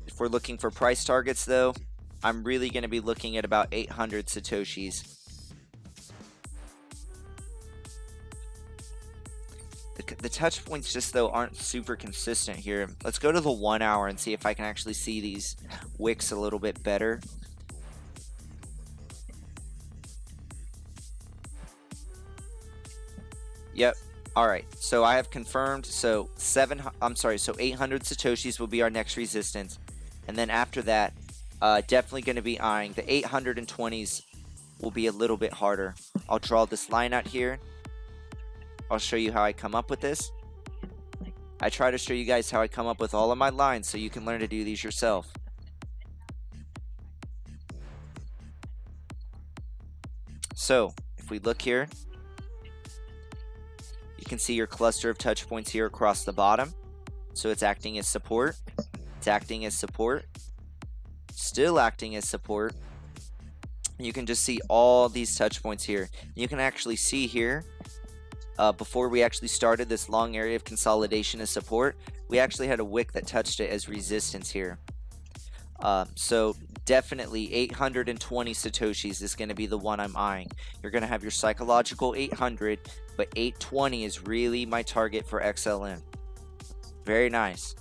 If we're looking for price targets, though, I'm really going to be looking at about 800 Satoshis. The touch points just, though, aren't super consistent here. Let's go to the 1 hour and see if I can actually see these wicks a little bit better. Yep. All right. So I have confirmed. So 800 Satoshis will be our next resistance. And then after that, definitely going to be eyeing the 820s will be a little bit harder. I'll draw this line out here. I'll show you how I come up with this. I try to show you guys how I come up with all of my lines so you can learn to do these yourself. So if we look here, you can see your cluster of touch points here across the bottom. So it's acting as support. It's acting as support. Still acting as support. You can just see all these touch points here. You can actually see here, before we actually started this long area of consolidation as support, we actually had a wick that touched it as resistance here. So definitely 820 Satoshis is going to be the one I'm eyeing. You're going to have your psychological 800, but 820 is really my target for XLM. Very nice.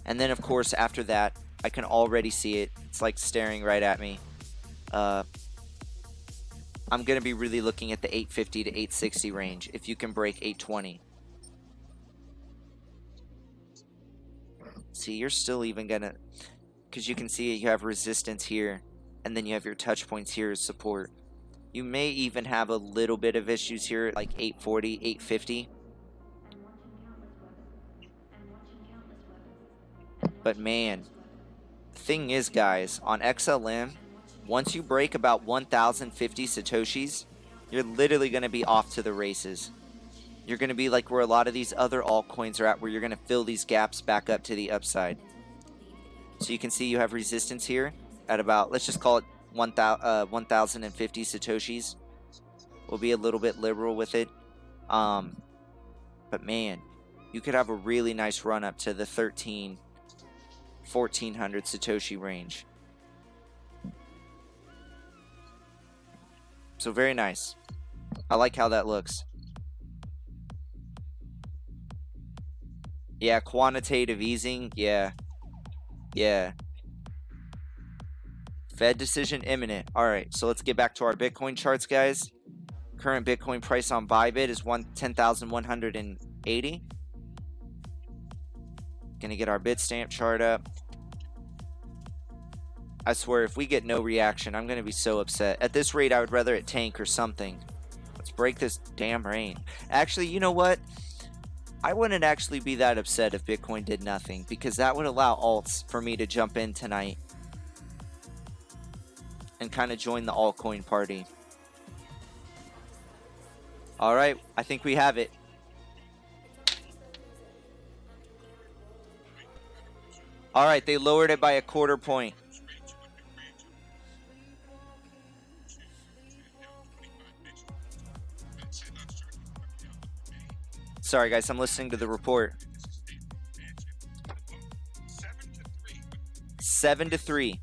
And then, of course, after that, I can already see it. It's like staring right at me. I'm going to be really looking at the 850 to 860 range if you can break 820. See, you're still even going to... because you can see you have resistance here, and then you have your touch points here as support. You may even have a little bit of issues here, like 840, 850. But man, the thing is, guys, on XLM, once you break about 1,050 Satoshis, you're literally going to be off to the races. You're going to be like where a lot of these other altcoins are at, where you're going to fill these gaps back up to the upside. So you can see you have resistance here at about, let's just call it 1,050 Satoshis. We'll be a little bit liberal with it. But man, you could have a really nice run up to the 1,400 Satoshi range. So very nice. I like how that looks. Yeah, quantitative easing. Yeah. Fed decision imminent. All right, so let's get back to our Bitcoin charts, guys. Current Bitcoin price on Bybit is 10,180. Gonna get our Bitstamp chart up. I swear, if we get no reaction, I'm gonna be so upset. At this rate, I would rather it tank or something. Let's break this damn rain. Actually, you know what? I wouldn't actually be that upset if Bitcoin did nothing, because that would allow alts for me to jump in tonight and kind of join the altcoin party. All right, I think we have it. All right, they lowered it by a 1/4 point. Sorry, guys, I'm listening to the report. 7-3.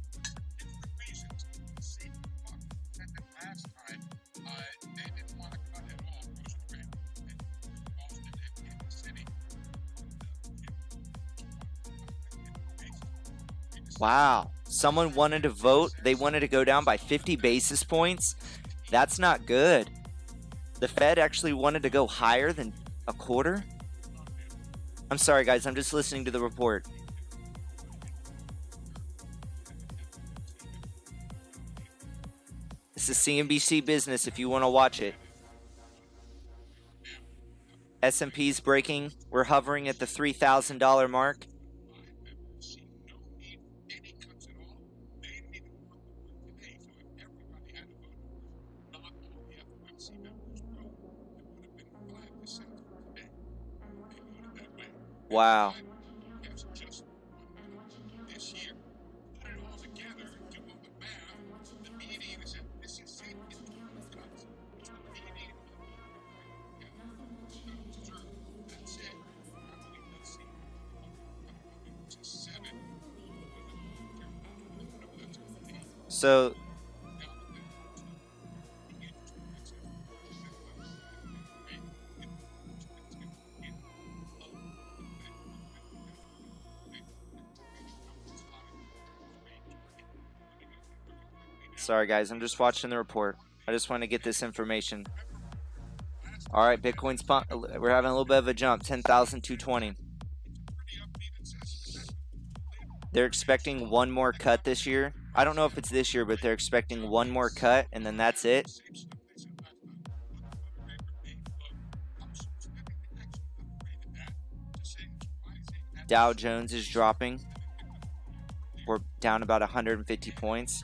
Wow. Someone wanted to vote. They wanted to go down by 50 basis points. That's not good. The Fed actually wanted to go higher than a 1/4. I'm sorry, guys. I'm just listening to the report. This is CNBC Business if you want to watch it. S&P's breaking. We're hovering at the $3,000 mark. Wow. So sorry, guys. I'm just watching the report. I just want to get this information. All right, Bitcoin's pump. We're having a little bit of a jump. 10,220. They're expecting one more cut this year. I don't know if it's this year, but they're expecting one more cut, and then that's it. Dow Jones is dropping. We're down about 150 points.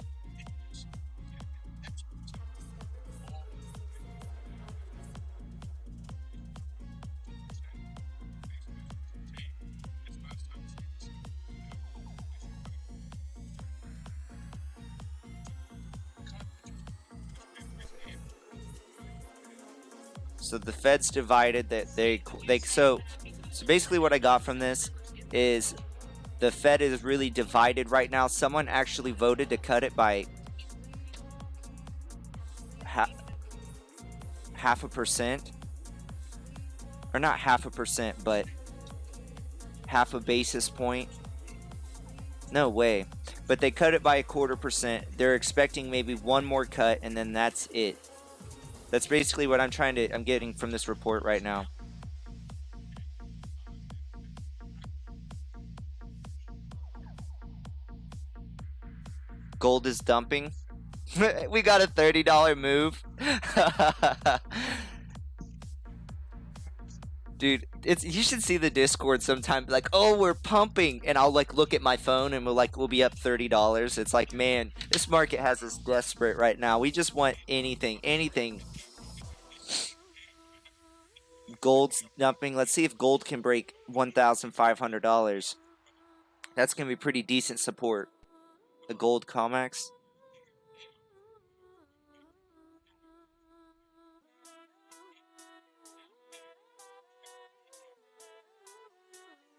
So the Fed's divided. That so basically what I got from this is the Fed is really divided right now. Someone actually voted to cut it by half a percent, or not 0.5%, but half a basis point. No way. But they cut it by a 1/4%. They're expecting maybe one more cut, and then that's it. That's basically what I'm getting from this report right now. Gold is dumping. We got a $30 move. Dude, you should see the Discord sometime. Like, oh, we're pumping, and I'll like look at my phone, and we'll be up $30. It's like, man, this market has us desperate right now. We just want anything. Gold's dumping. Let's see if gold can break $1,500. That's gonna be pretty decent support. The gold COMEX.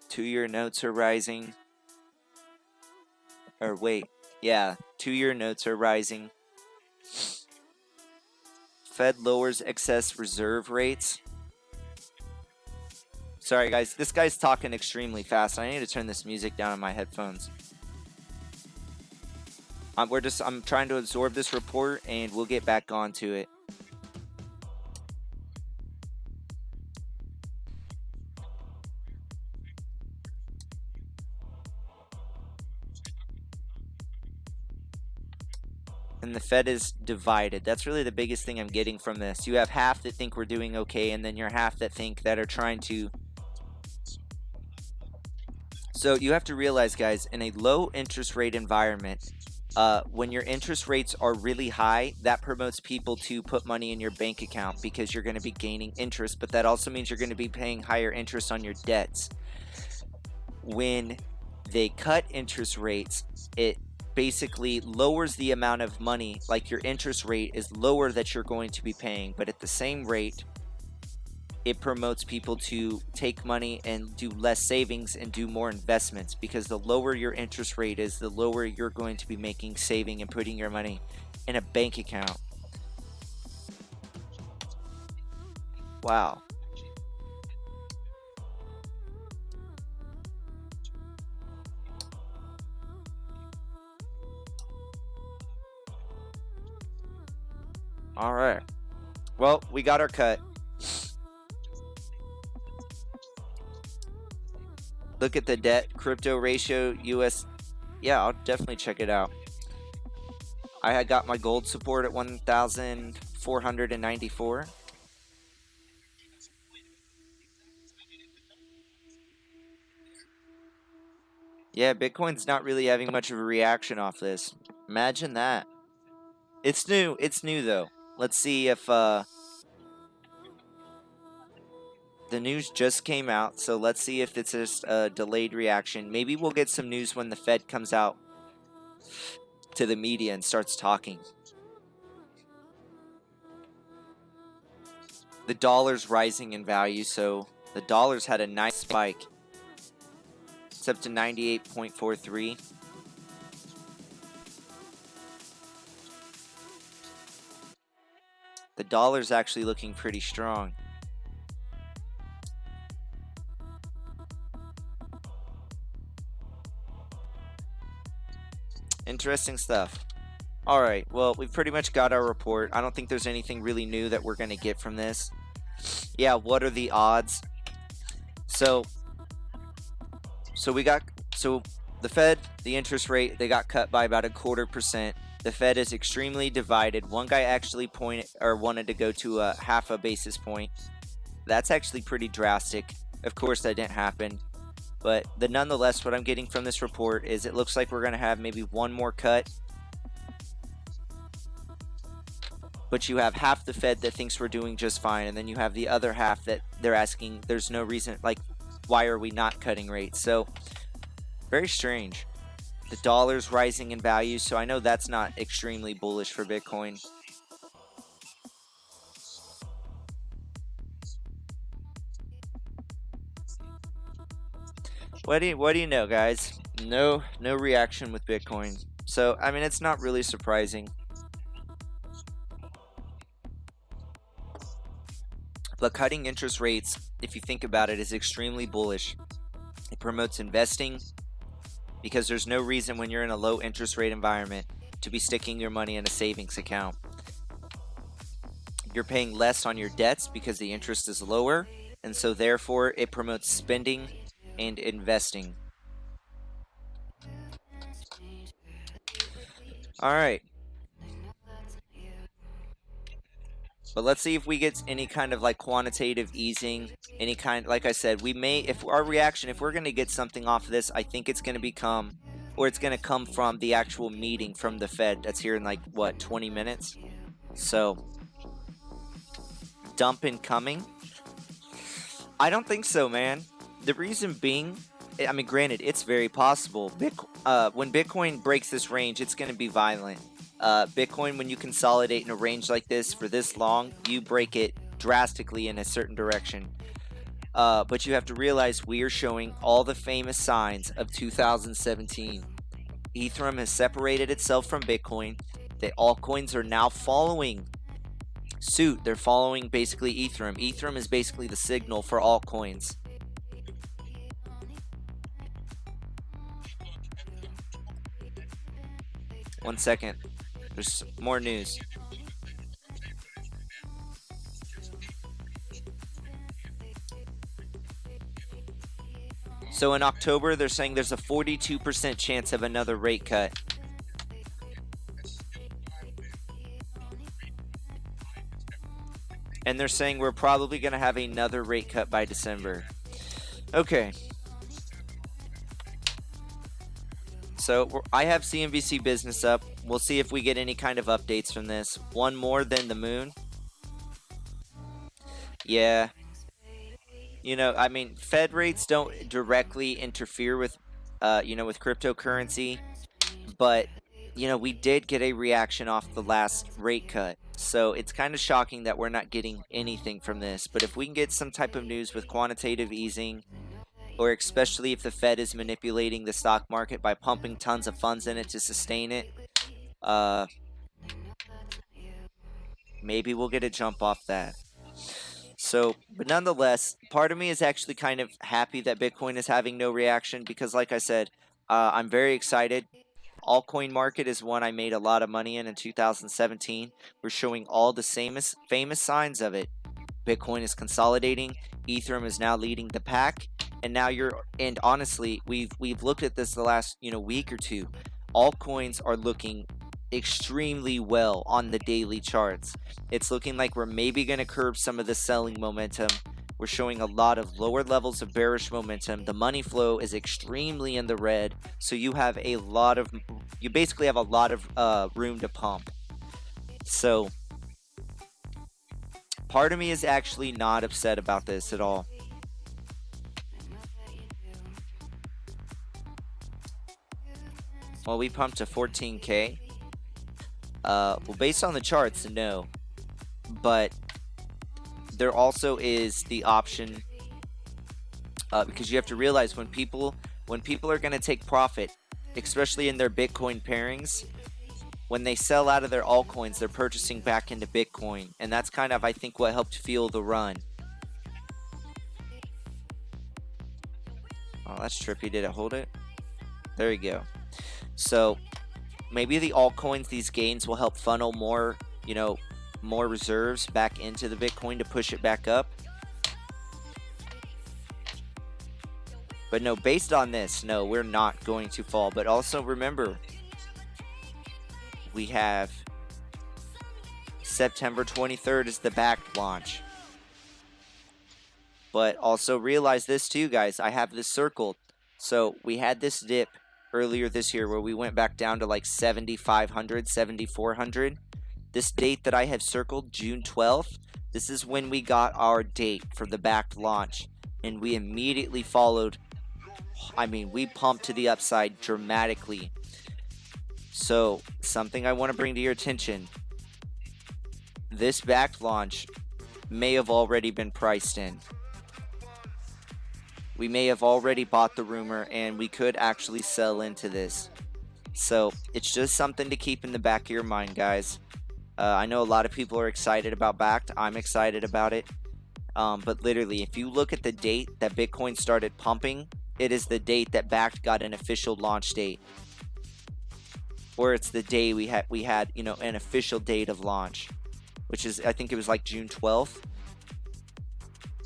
Two-year notes are rising. Or wait, yeah, 2-year notes are rising. Fed lowers excess reserve rates. Sorry guys, this guy's talking extremely fast. I need to turn this music down on my headphones. I'm trying to absorb this report, and we'll get back onto it. and the Fed is divided. That's really the biggest thing I'm getting from this. You have half that think we're doing okay, and then you're half that think that are trying to. So you have to realize, guys, in a low interest rate environment, when your interest rates are really high, that promotes people to put money in your bank account because you're going to be gaining interest, but that also means you're going to be paying higher interest on your debts. When they cut interest rates, it basically lowers the amount of money, like your interest rate is lower that you're going to be paying, but at the same rate, it promotes people to take money and do less savings and do more investments, because the lower your interest rate is, the lower you're going to be making, saving, and putting your money in a bank account. Wow. All right. Well, we got our cut. Look at the debt crypto ratio US. Yeah, I'll definitely check it out. I had got my gold support at 1,494. Yeah, Bitcoin's not really having much of a reaction off this. Imagine that. It's new. It's new though. Let's see if the news just came out, so let's see if it's just a delayed reaction. Maybe we'll get some news when the Fed comes out to the media and starts talking. The dollar's rising in value, so the dollar's had a nice spike. It's up to 98.43. The dollar's actually looking pretty strong. Interesting stuff. Alright, well, we've pretty much got our report. I don't think there's anything really new that we're going to get from this. Yeah, what are the odds? So the Fed, the interest rate, they got cut by about 0.25%. The Fed is extremely divided. One guy actually wanted to go to a half a basis point. That's actually pretty drastic. Of course, that didn't happen. But nonetheless, what I'm getting from this report is it looks like we're going to have maybe one more cut. But you have half the Fed that thinks we're doing just fine, and then you have the other half that they're asking, there's no reason, like, why are we not cutting rates? So, very strange. The dollar's rising in value, so I know that's not extremely bullish for Bitcoin. What do you know, guys? No reaction with Bitcoin. So, I mean, it's not really surprising. But cutting interest rates, if you think about it, is extremely bullish. It promotes investing, because there's no reason when you're in a low interest rate environment to be sticking your money in a savings account. You're paying less on your debts because the interest is lower, and so therefore it promotes spending and investing. All right. But let's see if we get any kind of like quantitative easing, any kind, like I said, we may, if our reaction, if we're going to get something off of this, I think it's going to become, or it's going to come from the actual meeting from the Fed that's here in like, what, 20 minutes? So, dump incoming? I don't think so, man. The reason being, I mean, granted, it's very possible. When Bitcoin breaks this range, it's going to be violent. Bitcoin, when you consolidate in a range like this for this long, you break it drastically in a certain direction. But you have to realize we are showing all the famous signs of 2017. Ethereum has separated itself from Bitcoin. The altcoins are now following suit. They're following basically Ethereum. Ethereum is basically the signal for altcoins. One second. There's more news. So in October, they're saying there's a 42% chance of another rate cut. And they're saying we're probably going to have another rate cut by December. Okay. So I have CNBC Business up. We'll see if we get any kind of updates from this. One more than the moon. Yeah. You know, I mean, Fed rates don't directly interfere with, with cryptocurrency. But, we did get a reaction off the last rate cut. So it's kind of shocking that we're not getting anything from this. But if we can get some type of news with quantitative easing, or especially if the Fed is manipulating the stock market by pumping tons of funds in it to sustain it, maybe we'll get a jump off that. So, but nonetheless, part of me is actually kind of happy that Bitcoin is having no reaction because, like I said, I'm very excited. Altcoin market is one I made a lot of money in 2017. We're showing all the famous signs of it. Bitcoin is consolidating. Ethereum is now leading the pack. And honestly, we've looked at this the last week or two. Altcoins are looking extremely well on the daily charts. It's looking like we're maybe going to curb some of the selling momentum. We're showing a lot of lower levels of bearish momentum. The money flow is extremely in the red, so you basically have a lot of room to pump. So part of me is actually not upset about this at all. Well, we pumped to 14K. Well, based on the charts, no. But there also is the option, because you have to realize when people are going to take profit, especially in their Bitcoin pairings, when they sell out of their altcoins, they're purchasing back into Bitcoin. And that's kind of, I think, what helped fuel the run. Oh, that's trippy. Did it hold it? There you go. So maybe the altcoins, these gains will help funnel more, more reserves back into the Bitcoin to push it back up. But no, based on this, no, we're not going to fall. But also remember, we have September 23rd is the back launch. But also realize this too, guys. I have this circled. So we had this dip earlier this year where we went back down to like 7,500, 7,400. This date that I have circled, June 12th, this is when we got our date for the backed launch. And we immediately followed. I mean, we pumped to the upside dramatically. So, something I want to bring to your attention. This backed launch may have already been priced in. We may have already bought the rumor and we could actually sell into this. So, it's just something to keep in the back of your mind, guys. I know a lot of people are excited about backed. I'm excited about it. But literally, if you look at the date that Bitcoin started pumping, it is the date that backed got an official launch date. Or it's the day we had an official date of launch, which is, I think it was like June 12th.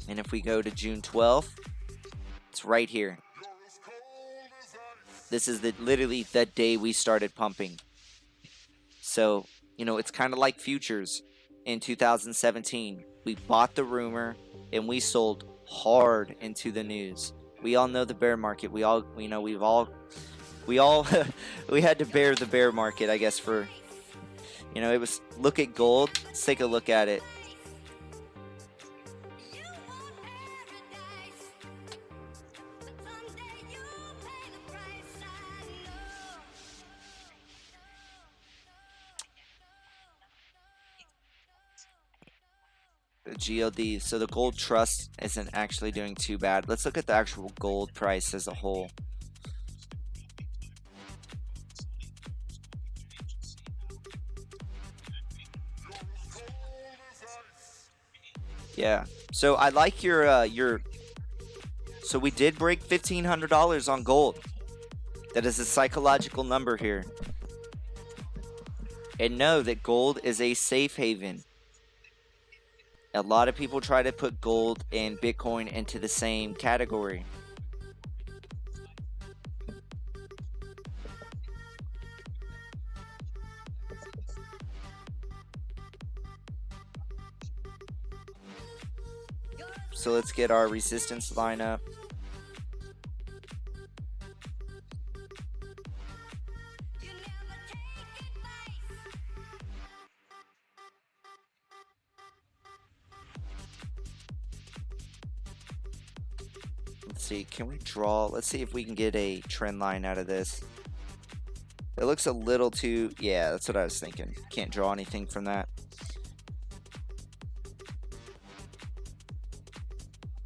And if we go to June 12th, it's right here. This is literally the day we started pumping. So, it's kind of like futures in 2017. We bought the rumor and we sold hard into the news. We all know the bear market. We had to bear the bear market, I guess, for, it was, look at gold. Let's take a look at it. The GLD. So the gold trust isn't actually doing too bad. Let's look at the actual gold price as a whole. Yeah. So I like your. So we did break $1,500 on gold. That is a psychological number here. And know that gold is a safe haven. A lot of people try to put gold and Bitcoin into the same category. So let's get our resistance line up. Let's see, can we draw? Let's see if we can get a trend line out of this. It looks a little too, yeah, that's what I was thinking. Can't draw anything from that.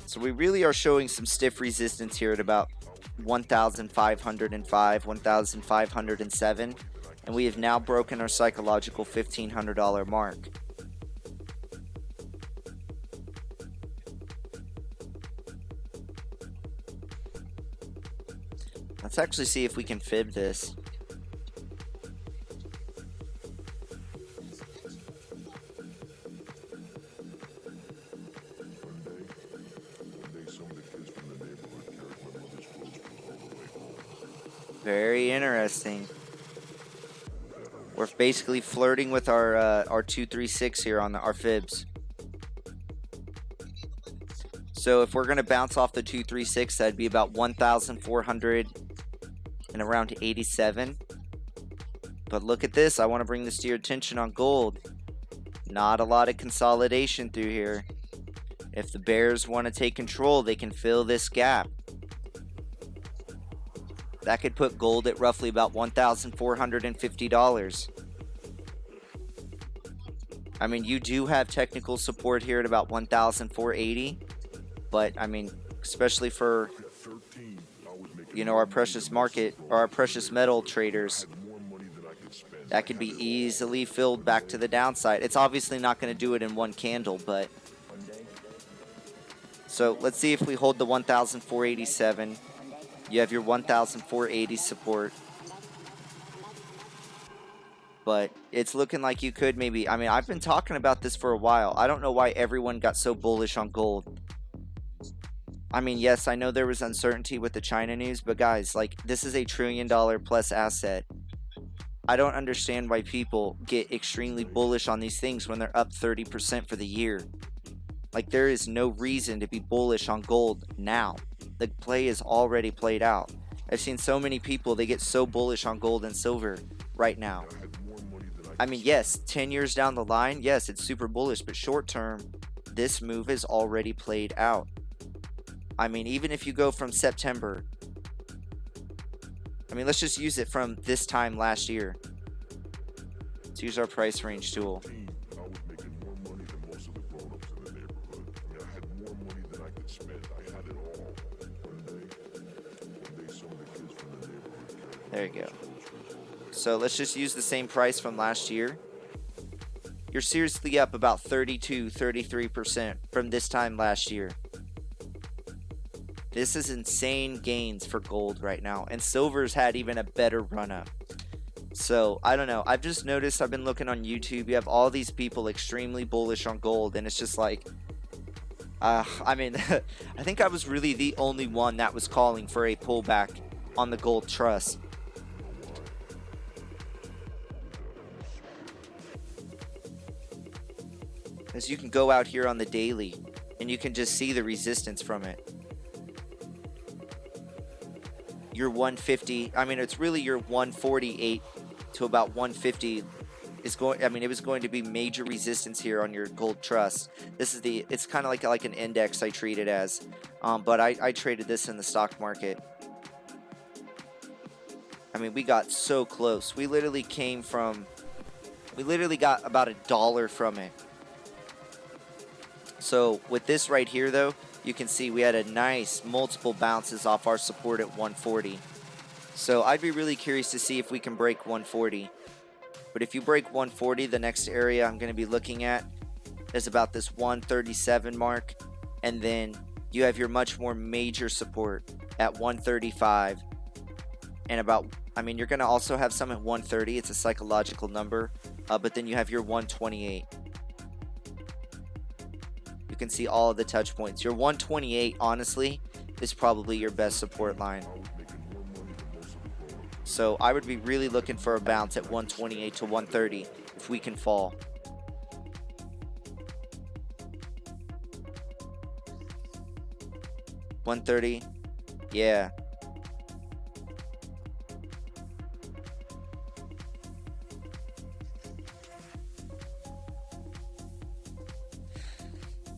So we really are showing some stiff resistance here at about 1,505, 1,507, and we have now broken our psychological $1,500 mark. Let's actually see if we can fib this. Very interesting. We're basically flirting with our 236 here on our fibs. So if we're going to bounce off the 236, that'd be about 1,400 and around 87. But look at this. I want to bring this to your attention on gold. Not a lot of consolidation through here. If the bears want to take control, they can fill this gap. That could put gold at roughly about $1,450. I mean, you do have technical support here at about 1,480, but I mean, especially for, you know, our precious market or our precious metal traders, that could be easily filled back to the downside. It's obviously not going to do it in one candle, but so let's see if we hold the 1,487. You have your 1,480 support. But it's looking like you could maybe, I mean, I've been talking about this for a while. I don't know why everyone got so bullish on gold. I mean, yes, I know there was uncertainty with the China news, but guys, like, this is a $1 trillion plus asset. I don't understand why people get extremely bullish on these things when they're up 30% for the year. Like, there is no reason to be bullish on gold now. The play is already played out. I've seen so many people, they get so bullish on gold and silver right now. I mean, yes, 10 years down the line, yes, it's super bullish, but short term, this move is already played out. I mean, even if you go from September, I mean, let's just use it from this time last year. Let's use our price range tool. There you go. So let's just use the same price from last year. You're seriously up about 33% from this time last year. This is insane gains for gold right now. And silver's had even a better run up. So, I don't know. I've just noticed, I've been looking on YouTube. You have all these people extremely bullish on gold. And it's just like, I mean, I think I was really the only one that was calling for a pullback on the gold trust. As you can go out here on the daily and you can just see the resistance from it. Your 150, I mean, it's really your 148 to about 150 is going, I mean, it was going to be major resistance here on your gold trust. This is the, it's kind of like an index I treat it as, but I traded this in the stock market. I mean, we got so close. We literally came from, we literally got about $1 from it. So with this right here though, you can see we had a nice multiple bounces off our support at 140. So I'd be really curious to see if we can break 140. But if you break 140, the next area I'm going to be looking at is about this 137 mark. And then you have your much more major support at 135. And about, I mean, you're going to also have some at 130. It's a psychological number. But then you have your 128. You can see all of the touch points. Your 128, honestly, is probably your best support line. So I would be really looking for a bounce at 128 to 130 if we can fall. 130. Yeah.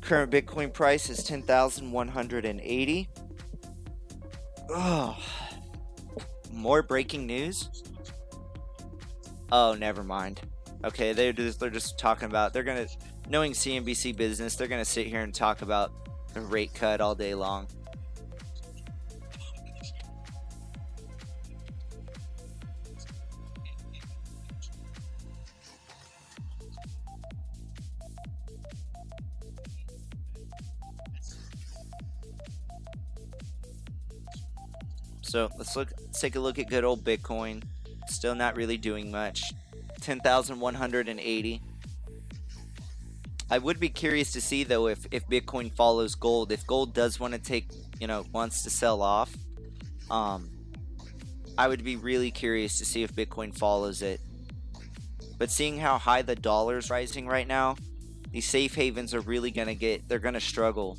Current Bitcoin price is 10,180. Oh, more breaking news. Oh, never mind. Okay, they're just talking about, they're gonna, knowing CNBC business, they're gonna sit here and talk about a rate cut all day long. So let's take a look at good old Bitcoin. Still not really doing much. 10,180. I would be curious to see though if Bitcoin follows gold. If gold does want to take, wants to sell off, I would be really curious to see if Bitcoin follows it. But seeing how high the dollar's rising right now, these safe havens are really they're gonna struggle.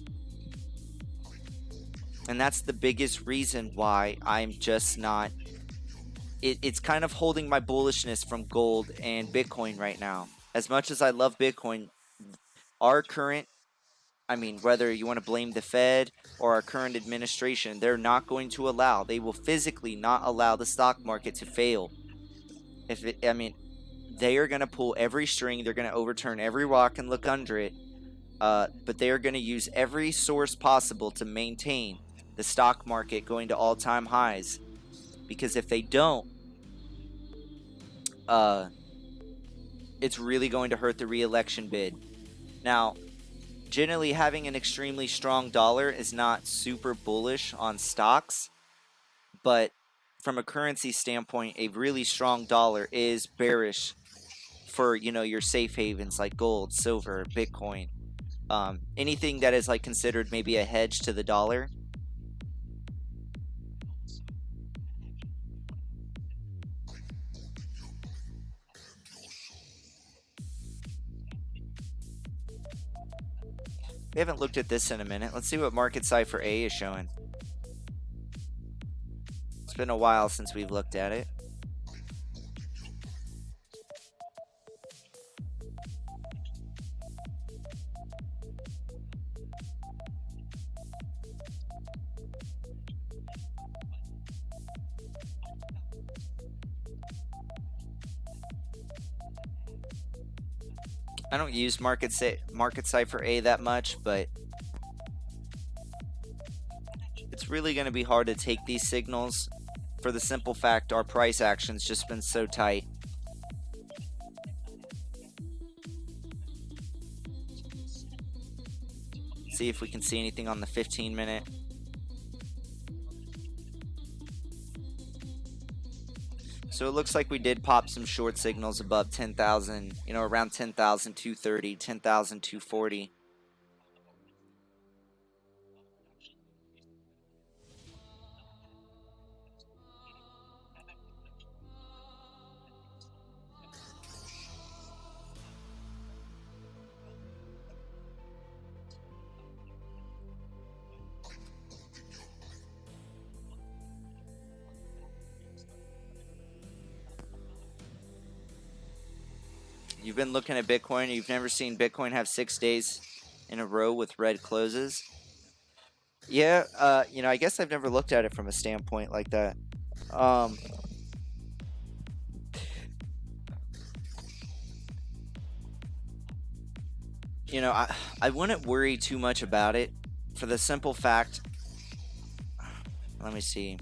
And that's the biggest reason why I'm just not, it's kind of holding my bullishness from gold and Bitcoin right now. As much as I love Bitcoin, our current, whether you want to blame the Fed or our current administration, they're not going to allow, they will physically not allow the stock market to fail. They are going to pull every string, they're going to overturn every rock and look under it, but they are going to use every source possible to maintain the stock market going to all-time highs, because if they don't, it's really going to hurt the re-election bid. Now, generally having an extremely strong dollar is not super bullish on stocks, but from a currency standpoint, a really strong dollar is bearish for, your safe havens like gold, silver, Bitcoin, anything that is like considered maybe a hedge to the dollar. We haven't looked at this in a minute. Let's see what market cipher A is showing. It's been a while since we've looked at it. I don't use market cipher A that much, but it's really going to be hard to take these signals for the simple fact our price action's just been so tight. See if we can see anything on the 15-minute. So it looks like we did pop some short signals above 10,000, around 10,230, 10,240. You've been looking at Bitcoin, you've never seen Bitcoin have 6 days in a row with red closes? Yeah, I guess I've never looked at it from a standpoint like that. I wouldn't worry too much about it for the simple fact, let me see.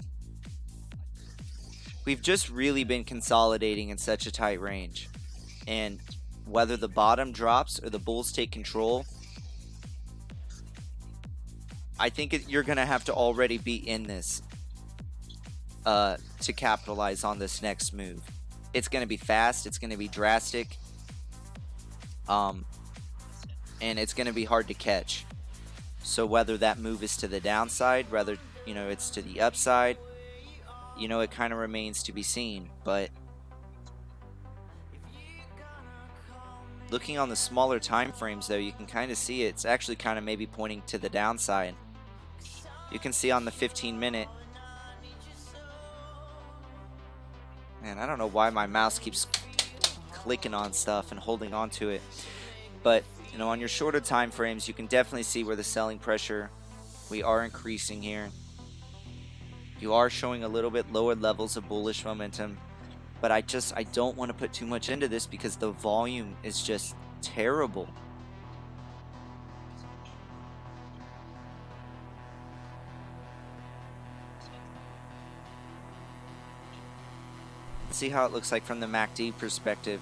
We've just really been consolidating in such a tight range. And whether the bottom drops or the bulls take control, I think you're going to have to already be in this to capitalize on this next move. It's going to be fast. It's going to be drastic. And it's going to be hard to catch. So whether that move is to the downside, whether, it's to the upside, it kind of remains to be seen. But looking on the smaller time frames, though, you can kind of see it's actually kind of maybe pointing to the downside. You can see on the 15-minute. Man, I don't know why my mouse keeps clicking on stuff and holding on to it. But, you know, on your shorter time frames, you can definitely see where the selling pressure, we are increasing here. You are showing a little bit lower levels of bullish momentum, but I don't want to put too much into this because the volume is just terrible. Let's see how it looks like from the MACD perspective.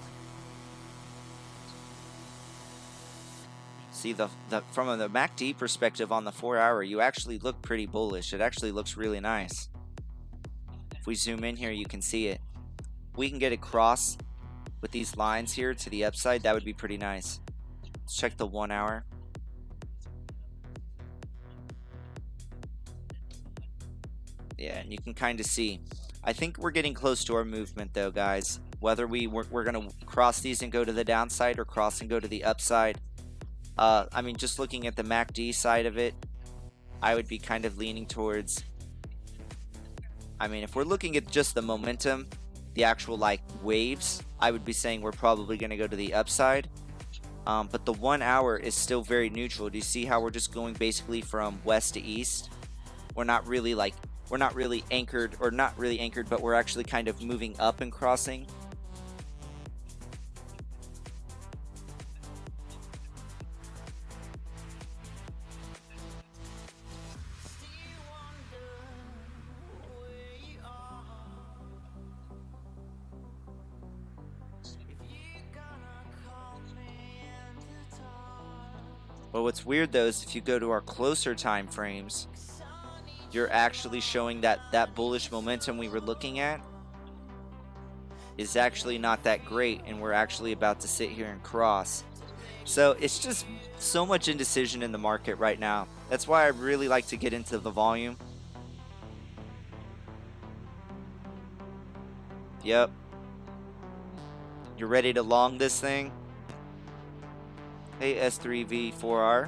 See, from the MACD perspective on the 4-hour, you actually look pretty bullish. It actually looks really nice. If we zoom in here, you can see it. We can get across with these lines here to the upside. That would be pretty nice. Let's check the 1-hour. Yeah, and you can kind of see. I think we're getting close to our movement though, guys. Whether we're going to cross these and go to the downside or cross and go to the upside. I mean, just looking at the MACD side of it, I would be kind of leaning towards, I mean, if we're looking at just the momentum, the actual like waves, I would be saying we're probably going to go to the upside. But the 1-hour is still very neutral. Do you see how we're just going basically from west to east? We're not really anchored, or not really anchored, but we're actually kind of moving up and crossing. But what's weird though is if you go to our closer time frames, you're actually showing that that bullish momentum we were looking at is actually not that great, and we're actually about to sit here and cross. So it's just so much indecision in the market right now. That's why I really like to get into the volume. Yep. You're ready to long this thing? Hey, S3V4R.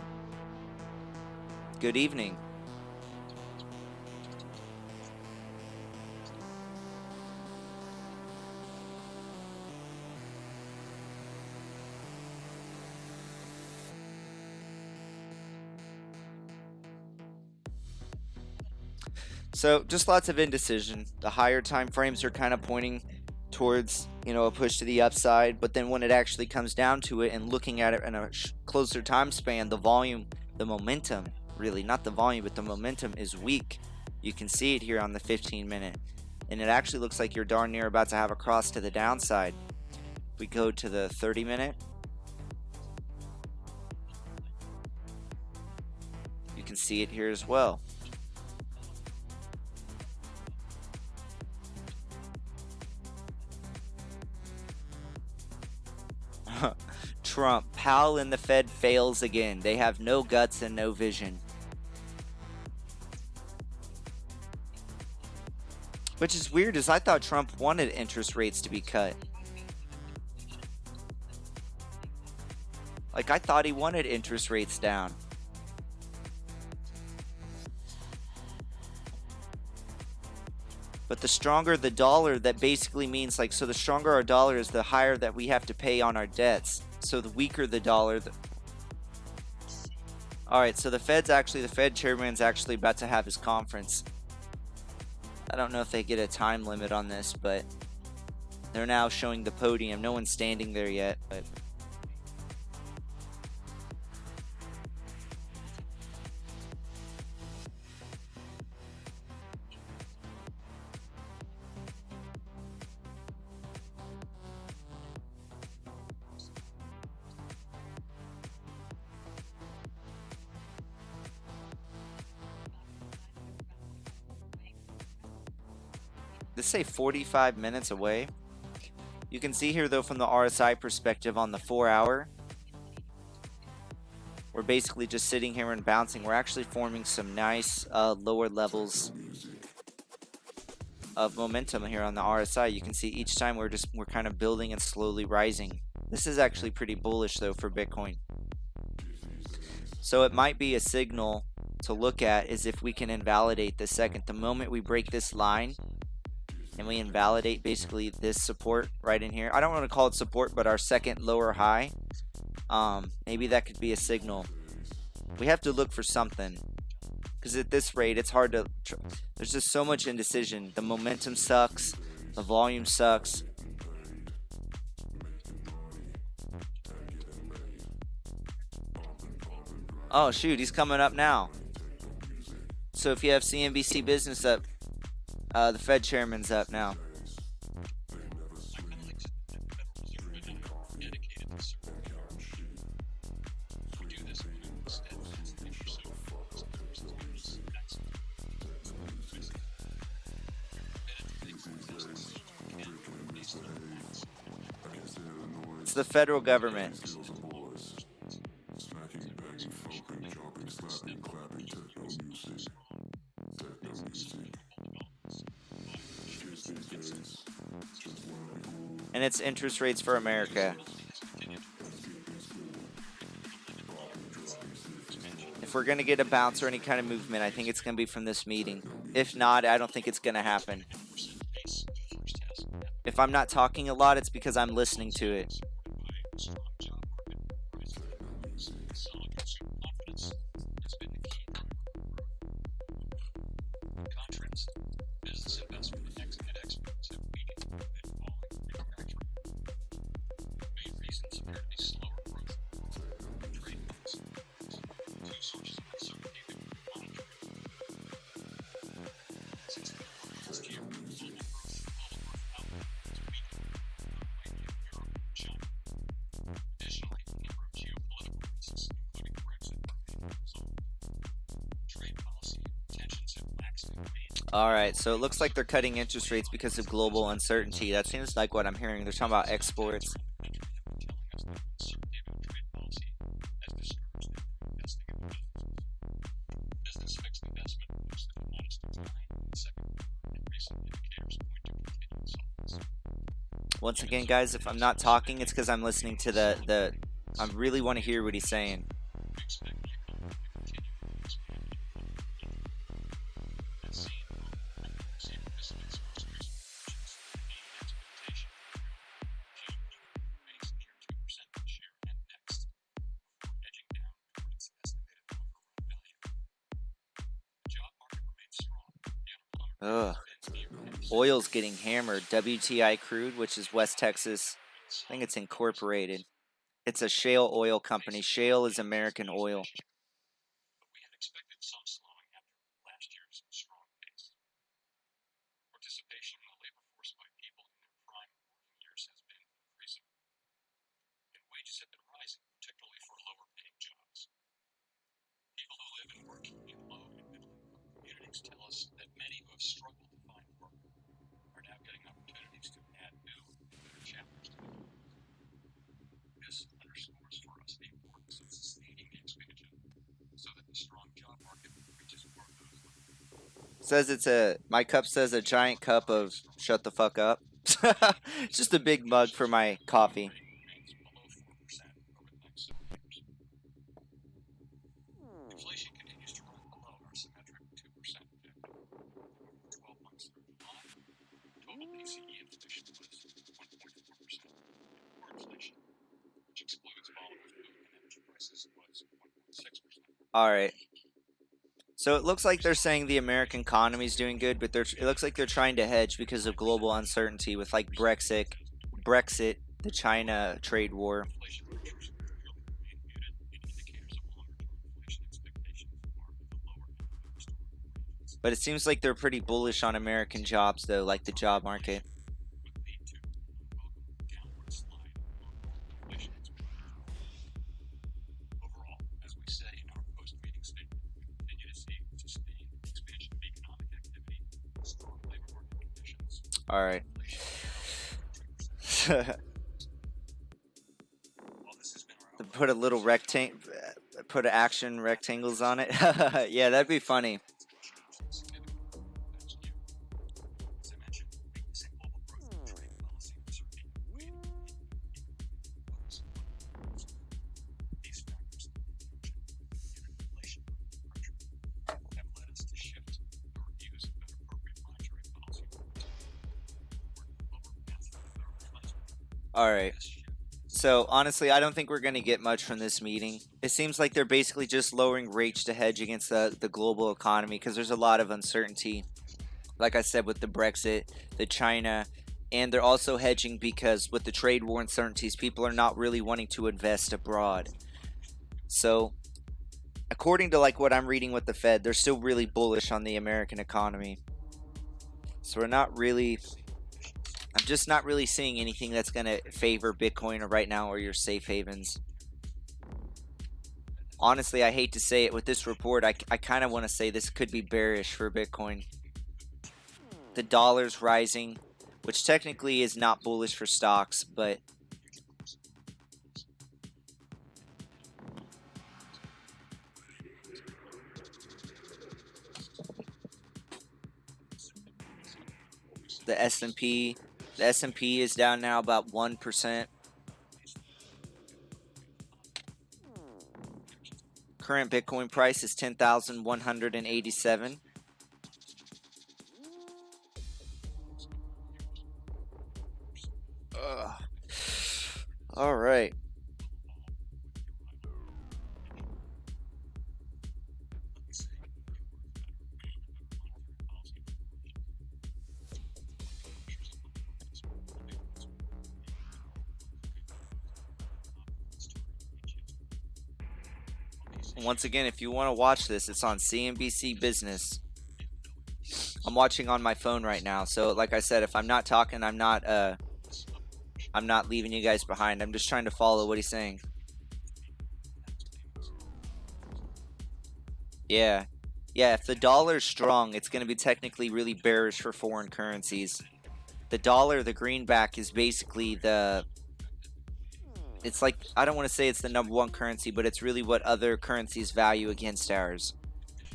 Good evening. So just lots of indecision. The higher time frames are kind of pointing towards, you know, a push to the upside, but then when it actually comes down to it and looking at it in a closer time span, the volume, the momentum, really not the volume, but the momentum is weak. You can see it here on the 15-minute, and it actually looks like you're darn near about to have a cross to the downside. We go to the 30-minute. You can see it here as well. Trump, Powell and the Fed fails again. They have no guts and no vision. Which is weird, as I thought Trump wanted interest rates to be cut. Like, I thought he wanted interest rates down. But the stronger the dollar, that basically means, like, so the stronger our dollar is, the higher that we have to pay on our debts. So the weaker the dollar. Alright, so the Fed chairman's actually about to have his conference. I don't know if they get a time limit on this, but they're now showing the podium. No one's standing there yet, but let's say 45 minutes away. You can see here though from the RSI perspective on the 4-hour, we're basically just sitting here and bouncing. We're actually forming some nice lower levels of momentum here on the RSI. You can see each time we're kind of building and slowly rising. This is actually pretty bullish though for Bitcoin. So it might be a signal to look at is if we can invalidate the second. The moment we break this line and we invalidate basically this support right in here. I don't want to call it support, but our second lower high. Maybe that could be a signal. We have to look for something. Because at this rate, it's hard to... There's just so much indecision. The momentum sucks. The volume sucks. Oh, shoot. He's coming up now. So if you have CNBC Business up, the Fed chairman's up now. It's the federal government. And it's interest rates for America. If we're going to get a bounce or any kind of movement, I think it's going to be from this meeting. If not, I don't think it's going to happen. If I'm not talking a lot, it's because I'm listening to it. Alright, so it looks like they're cutting interest rates because of global uncertainty. That seems like what I'm hearing. They're talking about exports. Once again, guys, if I'm not talking, it's because I'm listening to the I really want to hear what he's saying. Ugh. Oil's getting hammered. WTI crude, which is West Texas. I think it's incorporated. It's a shale oil company. Shale is American oil. Says it's my cup says a giant cup of shut the fuck up. It's just a big mug for my coffee. All right. So it looks like they're saying the American economy is doing good, but it looks like they're trying to hedge because of global uncertainty with like Brexit, the China trade war. But it seems like they're pretty bullish on American jobs though, like the job market. All right. Put a little put action rectangles on it. Yeah, that'd be funny. All right. So honestly, I don't think we're going to get much from this meeting. It seems like they're basically just lowering rates to hedge against the global economy because there's a lot of uncertainty. Like I said, with the Brexit, the China, and they're also hedging because with the trade war uncertainties, people are not really wanting to invest abroad. So according to like what I'm reading with the Fed, they're still really bullish on the American economy. So I'm just not really seeing anything that's going to favor Bitcoin right now or your safe havens. Honestly, I hate to say it with this report, I kind of want to say this could be bearish for Bitcoin. The dollar's rising, which technically is not bullish for stocks, but the S&P is down now about 1%. Current Bitcoin price is 10,187. All right. Once again, if you want to watch this, it's on CNBC Business. I'm watching on my phone right now. So like I said, if I'm not talking, I'm not leaving you guys behind. I'm just trying to follow what he's saying. Yeah. Yeah, if the dollar's strong, it's going to be technically really bearish for foreign currencies. The dollar, the greenback, is basically it's like, I don't want to say it's the number one currency, but it's really what other currencies value against ours.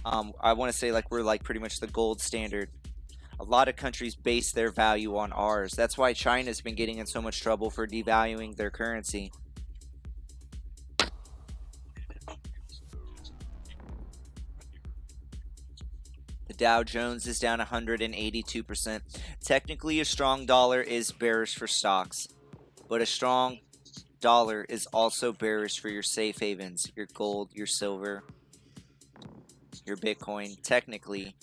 I want to say like we're like pretty much the gold standard. A lot of countries base their value on ours. That's why China's been getting in so much trouble for devaluing their currency. The Dow Jones is down 182%. Technically, a strong dollar is bearish for stocks, but a strong dollar is also bearish for your safe havens, your gold, your silver, your Bitcoin, technically.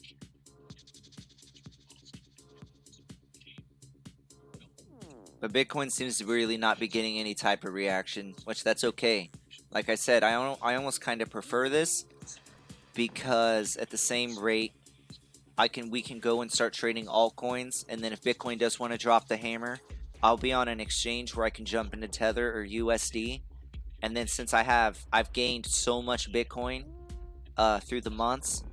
But Bitcoin seems to really not be getting any type of reaction, which that's okay. Like I said, I almost kind of prefer this because at the same rate, we can go and start trading altcoins, and then if Bitcoin does want to drop the hammer, I'll be on an exchange where I can jump into Tether or USD, and then since I've gained so much Bitcoin through the months,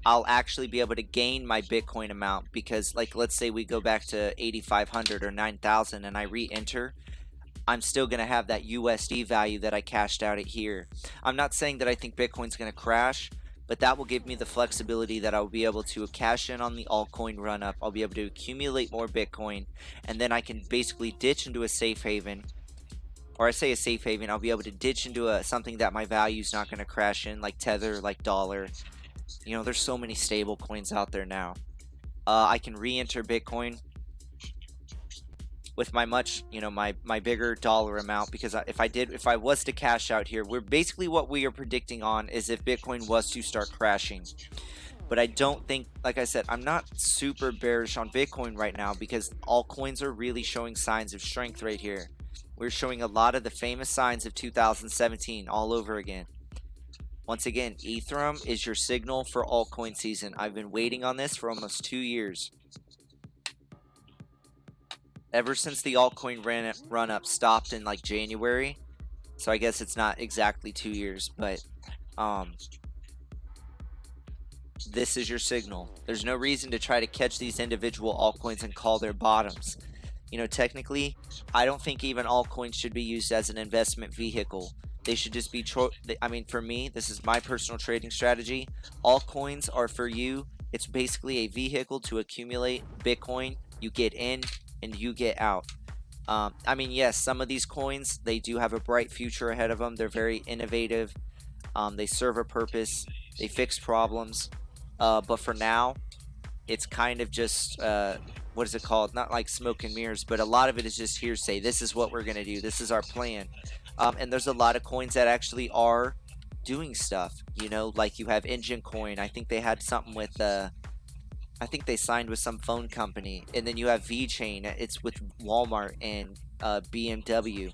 I'll actually be able to gain my Bitcoin amount because, like, let's say we go back to 8,500 or 9,000 and I re-enter, I'm still going to have that USD value that I cashed out at here. I'm not saying that I think Bitcoin's going to crash, but that will give me the flexibility that I'll be able to cash in on the altcoin run up. I'll be able to accumulate more Bitcoin, and then I can basically ditch into a safe haven. Or I say a safe haven, I'll be able to ditch into something that my value's not going to crash in, like Tether, like Dollar. You know, there's so many stable coins out there now. I can re-enter Bitcoin with my my bigger dollar amount, because if I was to cash out here, we're basically, what we are predicting on is if Bitcoin was to start crashing. But I don't think, like I said, I'm not super bearish on Bitcoin right now because altcoins are really showing signs of strength right here. We're showing a lot of the famous signs of 2017 all over again. Once again, Ethereum is your signal for altcoin season. I've been waiting on this for almost 2 years. Ever since the altcoin run up stopped in like January, so I guess it's not exactly 2 years, but this is your signal. There's no reason to try to catch these individual altcoins and call their bottoms. You know, technically, I don't think even altcoins should be used as an investment vehicle. They should just be, I mean, for me, this is my personal trading strategy. Altcoins are for you. It's basically a vehicle to accumulate Bitcoin. You get in and you get out. I mean, yes, some of these coins, they do have a bright future ahead of them. They're very innovative. They serve a purpose. They fix problems. But for now, it's kind of just what is it called? Not like smoke and mirrors, but a lot of it is just hearsay. This is what we're gonna do. This is our plan. And there's a lot of coins that actually are doing stuff. You know, like you have Engine Coin. I think they had something with I think they signed with some phone company, and then you have VeChain. It's with Walmart and BMW.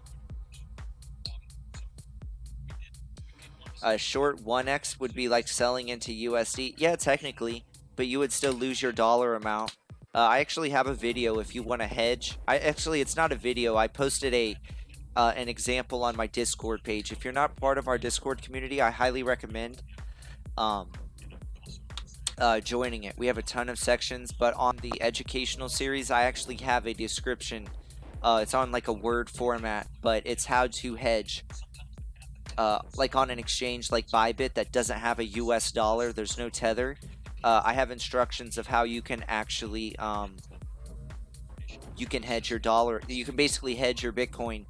A short 1x would be like selling into USD. Yeah, technically, but you would still lose your dollar amount. I actually have a video if you want to hedge. It's not a video. I posted an example on my Discord page. If you're not part of our Discord community, I highly recommend um, joining it. We have a ton of sections, but on the educational series, I actually have a description. It's on like a Word format, but it's how to hedge. Like on an exchange like Bybit that doesn't have a US dollar, there's no tether. I have instructions of how you can actually you can hedge your dollar. You can basically hedge your Bitcoin,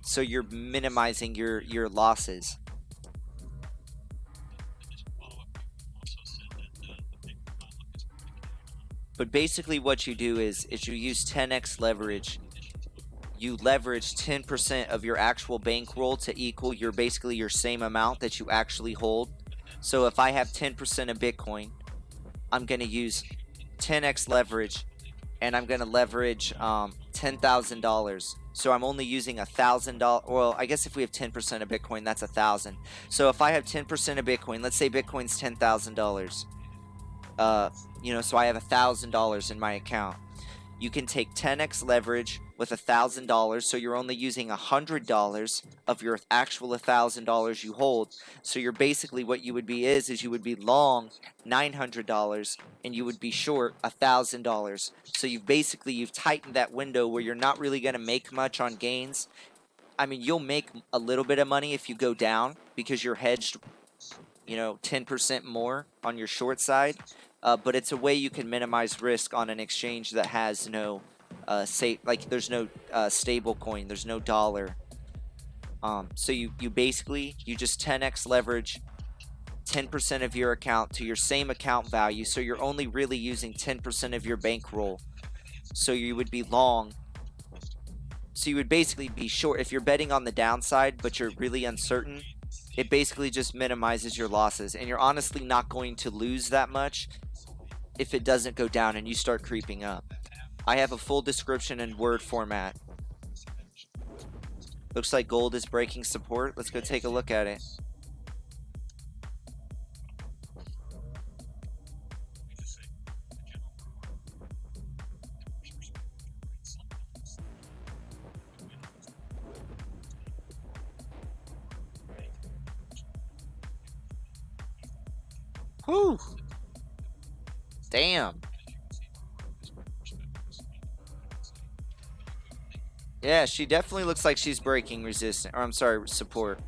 so you're minimizing your losses. But basically, what you do is you use 10x leverage. You leverage 10% of your actual bankroll to equal basically your same amount that you actually hold. So if I have 10% of Bitcoin, I'm going to use 10x leverage, and I'm going to leverage $10,000. So I'm only using $1,000. Well, I guess if we have 10% of Bitcoin, that's 1,000. So if I have 10% of Bitcoin, let's say Bitcoin's $10,000. So I have $1,000 in my account. You can take 10x leverage with $1,000, so you're only using $100 of your actual $1,000 you hold. So you're basically, what you would be is you would be long $900 and you would be short $1,000. So you've tightened that window where you're not really going to make much on gains. I mean, you'll make a little bit of money if you go down because you're hedged, 10% more on your short side. But it's a way you can minimize risk on an exchange that has no, there's no stable coin, there's no dollar. So you basically, you just 10x leverage 10% of your account to your same account value. So you're only really using 10% of your bankroll. So you would be long. So you would basically be short. If you're betting on the downside, but you're really uncertain, it basically just minimizes your losses. And you're honestly not going to lose that much if it doesn't go down and you start creeping up. I have a full description in Word format. Looks like gold is breaking support. Let's go take a look at it. Whew. Damn. Yeah, she definitely looks like she's breaking resistance, or I'm sorry, support.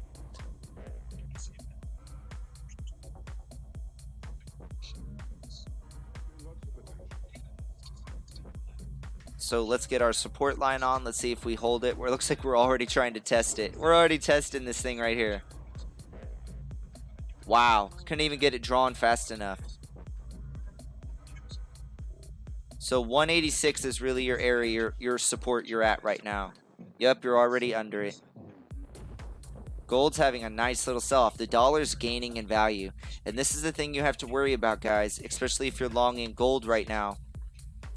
So let's get our support line on. Let's see if we hold it. It looks like we're already trying to test it. We're already testing this thing right here. Wow, couldn't even get it drawn fast enough. So 186 is really your area, your support you're at right now. Yep, you're already under it. Gold's having a nice little sell-off. The dollar's gaining in value. And this is the thing you have to worry about, guys, especially if you're long in gold right now.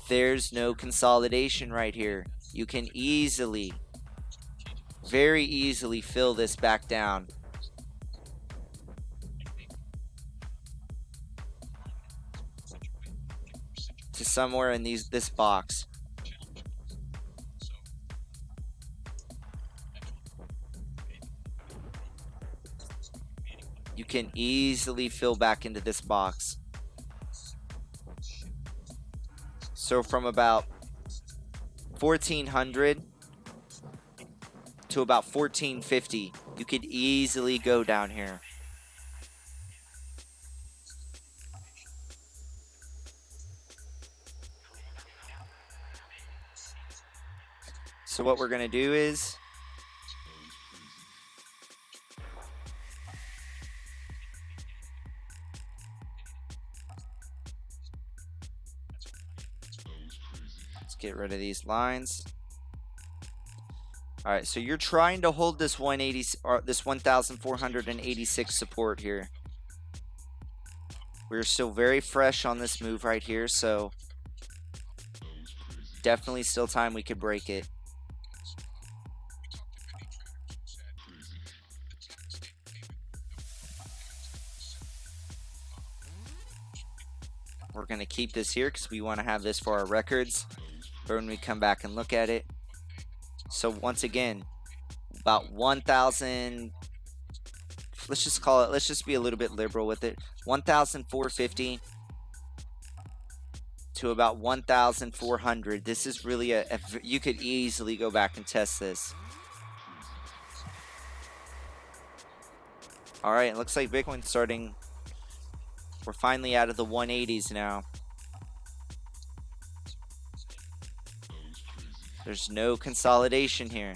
There's no consolidation right here. You can easily, very easily fill this back down. To somewhere in this box. You can easily fill back into this box. So from about 1400 to about 1450, you could easily go down here. So what we're going to do is get rid of these lines. All right, so you're trying to hold this 180 or this 1,486 support here. We're still very fresh on this move right here, so definitely still time we could break it. We're going to keep this here because we want to have this for our records for when we come back and look at it. So once again, about 1,000, let's just call it, let's just be a little bit liberal with it, 1,450 to about 1,400. This is really you could easily go back and test this. All right, it looks like Bitcoin's starting, we're finally out of the 180s now. There's no consolidation here.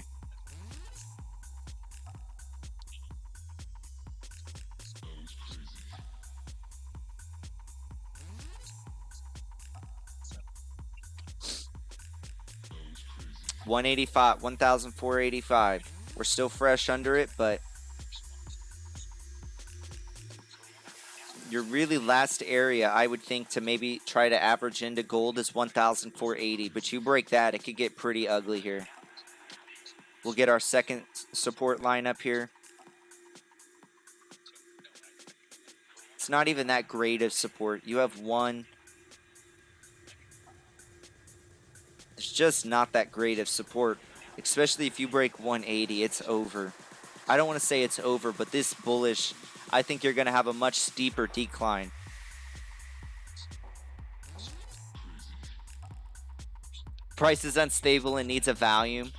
$185, 1,485. We're still fresh under it, but your really last area, I would think, to maybe try to average into gold is 1,480. But you break that, it could get pretty ugly here. We'll get our second support line up here. It's not even that great of support. You have one. It's just not that great of support, especially if you break 180. It's over. I don't want to say it's over, but this bullish, I think you're going to have a much steeper decline. Price is unstable and needs a volume.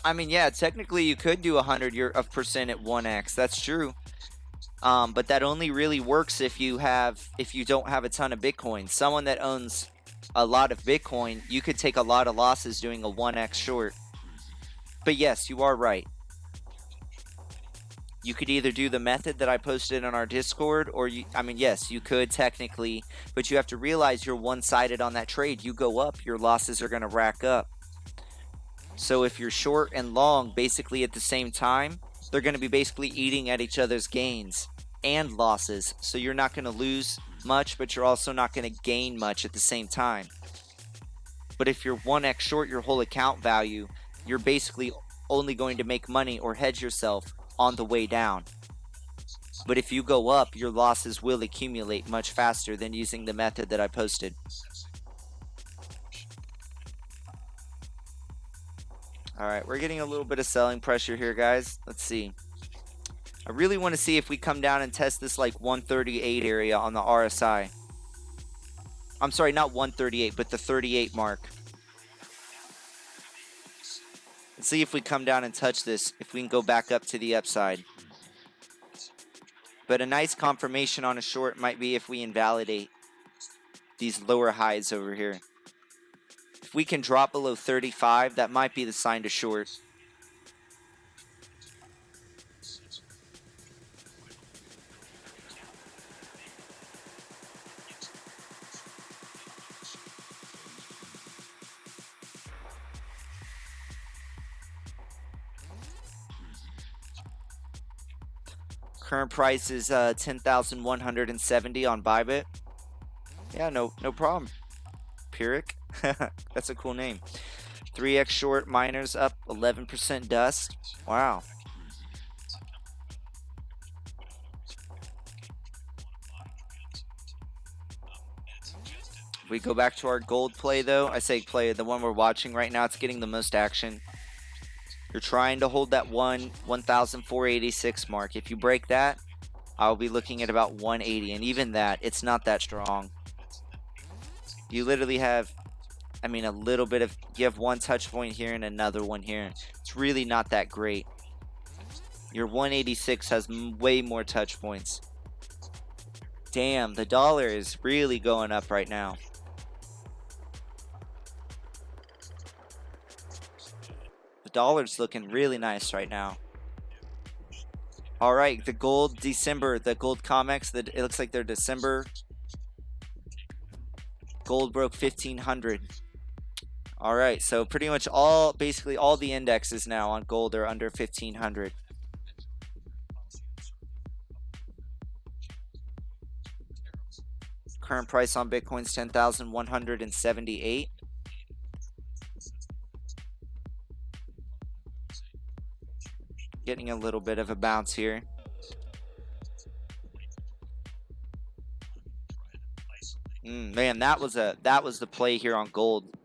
I mean, yeah, technically you could do 100% at 1x. That's true. But that only really works if you don't have a ton of Bitcoin. Someone that owns a lot of Bitcoin, you could take a lot of losses doing a 1x short. But yes, you are right. You could either do the method that I posted on our Discord, or yes, you could technically, but you have to realize you're one-sided on that trade. You go up, your losses are going to rack up. So if you're short and long basically at the same time, they're going to be basically eating at each other's gains and losses. So you're not going to lose much, but you're also not going to gain much at the same time. But if you're 1x short your whole account value, you're basically only going to make money or hedge yourself on the way down. But if you go up, your losses will accumulate much faster than using the method that I posted. All right, we're getting a little bit of selling pressure here, guys. Let's see. I really want to see if we come down and test this like 138 area on the RSI. I'm sorry, not 138, but the 38 mark. Let's see if we come down and touch this, if we can go back up to the upside. But a nice confirmation on a short might be if we invalidate these lower highs over here. If we can drop below 35, that might be the sign to short. Current price is 10,170 on Bybit. Yeah, no problem. Pyrrhic. That's a cool name. 3x short, miners up 11% dust. Wow. We go back to our gold play though. I say play, the one we're watching right now, it's getting the most action. You're trying to hold that 1,486 mark. If you break that, I'll be looking at about 180, and even that, it's not that strong. You literally have, a little bit of, you have one touch point here and another one here. It's really not that great. Your 186 has way more touch points. Damn, the dollar is really going up right now. The dollar's looking really nice right now. All right, the gold December, the gold COMEX, it looks like they're December. Gold broke 1500. All right, so pretty much basically all the indexes now on gold are under 1500. Current price on Bitcoin's 10,178. Getting a little bit of a bounce here. Man, that was the play here on gold.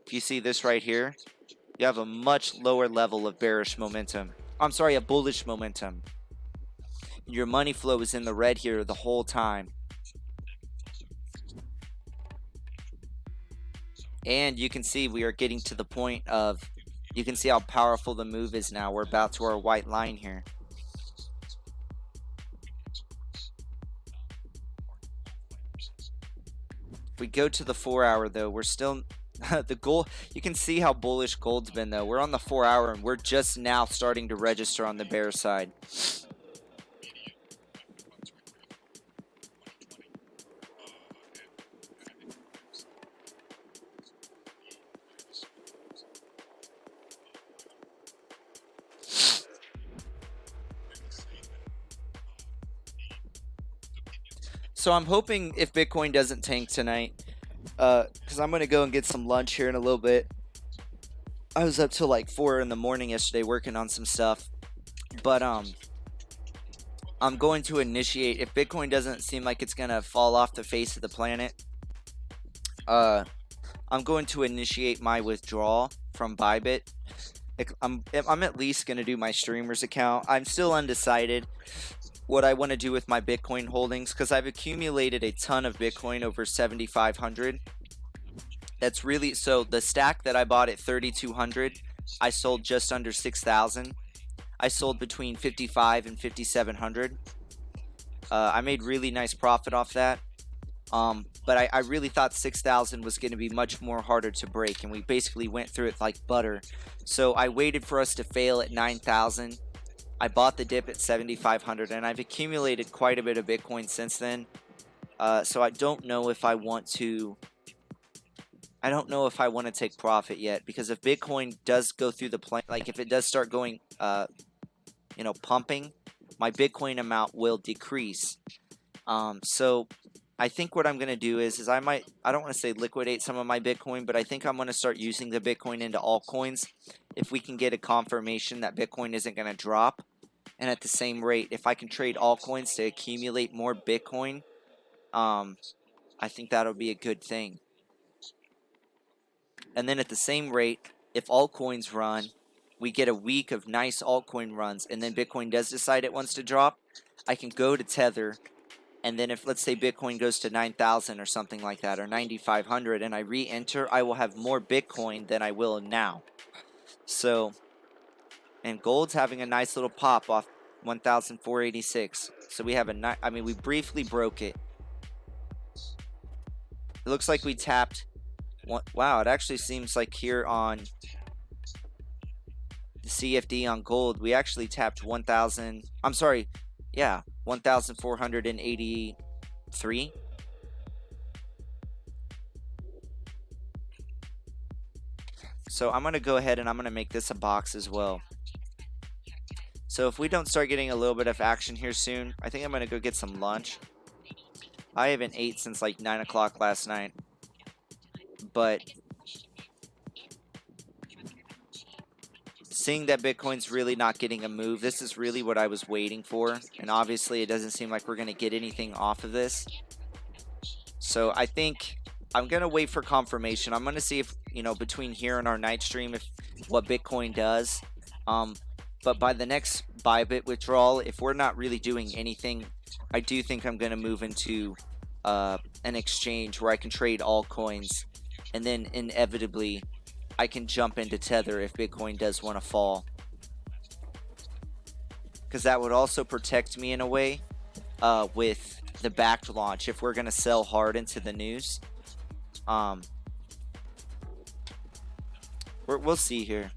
If you see this right here, you have a much lower level of bearish momentum. I'm sorry, a bullish momentum. Your money flow is in the red here the whole time. And you can see we are getting to the point of, you can see how powerful the move is now. We're about to our white line here. If we go to the 4 hour though, we're still the gold. You can see how bullish gold's been though. We're on the 4 hour and we're just now starting to register on the bear side. So I'm hoping if Bitcoin doesn't tank tonight, because I'm going to go and get some lunch here in a little bit. I was up till like 4 in the morning yesterday working on some stuff. But I'm going to initiate, if Bitcoin doesn't seem like it's going to fall off the face of the planet, I'm going to initiate my withdrawal from Bybit. I'm at least going to do my streamer's account. I'm still undecided what I want to do with my Bitcoin holdings because I've accumulated a ton of Bitcoin over 7,500. That's really, so the stack that I bought at 3,200, I sold just under 6,000. I sold between 5,500 and 5,700. I made really nice profit off that. But I really thought 6,000 was going to be much more harder to break, and we basically went through it like butter. So I waited for us to fail at 9,000. I bought the dip at 7,500, and I've accumulated quite a bit of Bitcoin since then. So I don't know if I want to. I don't know if I want to take profit yet, because if Bitcoin does go through the plan, like if it does start going, pumping, my Bitcoin amount will decrease. So I think what I'm going to do is I don't want to say liquidate some of my Bitcoin, but I think I'm going to start using the Bitcoin into altcoins if we can get a confirmation that Bitcoin isn't going to drop. And at the same rate, if I can trade altcoins to accumulate more Bitcoin, I think that'll be a good thing. And then at the same rate, if altcoins run, we get a week of nice altcoin runs, and then Bitcoin does decide it wants to drop, I can go to Tether. And then if, let's say, Bitcoin goes to 9,000 or something like that, or 9,500, and I re-enter, I will have more Bitcoin than I will now. So, and gold's having a nice little pop off 1,486. So we have we briefly broke it. It looks like we tapped. Wow, it actually seems like here on the CFD on gold, we actually tapped 1,000. I'm sorry. Yeah, 1,483. So I'm going to go ahead and I'm going to make this a box as well. So if we don't start getting a little bit of action here soon, I think I'm going to go get some lunch. I haven't ate since like 9 o'clock last night. But seeing that Bitcoin's really not getting a move, this is really what I was waiting for. And obviously it doesn't seem like we're going to get anything off of this. So I think I'm going to wait for confirmation. I'm going to see if, between here and our night stream, if what Bitcoin does. But by the next Bybit withdrawal, if we're not really doing anything, I do think I'm going to move into an exchange where I can trade all coins. And then inevitably, I can jump into Tether if Bitcoin does want to fall. Because that would also protect me in a way with the backed launch if we're going to sell hard into the news. We'll see here.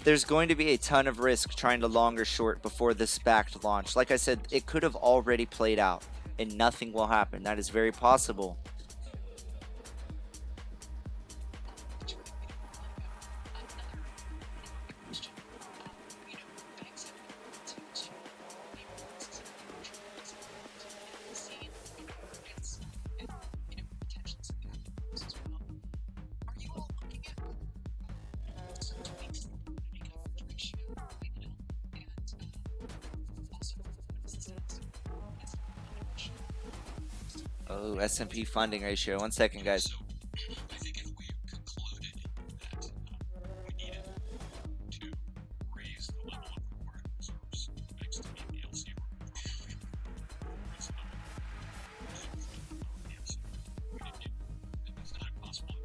There's going to be a ton of risk trying to long or short before the SPAC launch. Like I said, it could have already played out and nothing will happen. That is very possible. Oh, S&P funding ratio. 1 second, guys. I think if we concluded that we needed to raise the level of required reserves next to meet the LC it's not impossible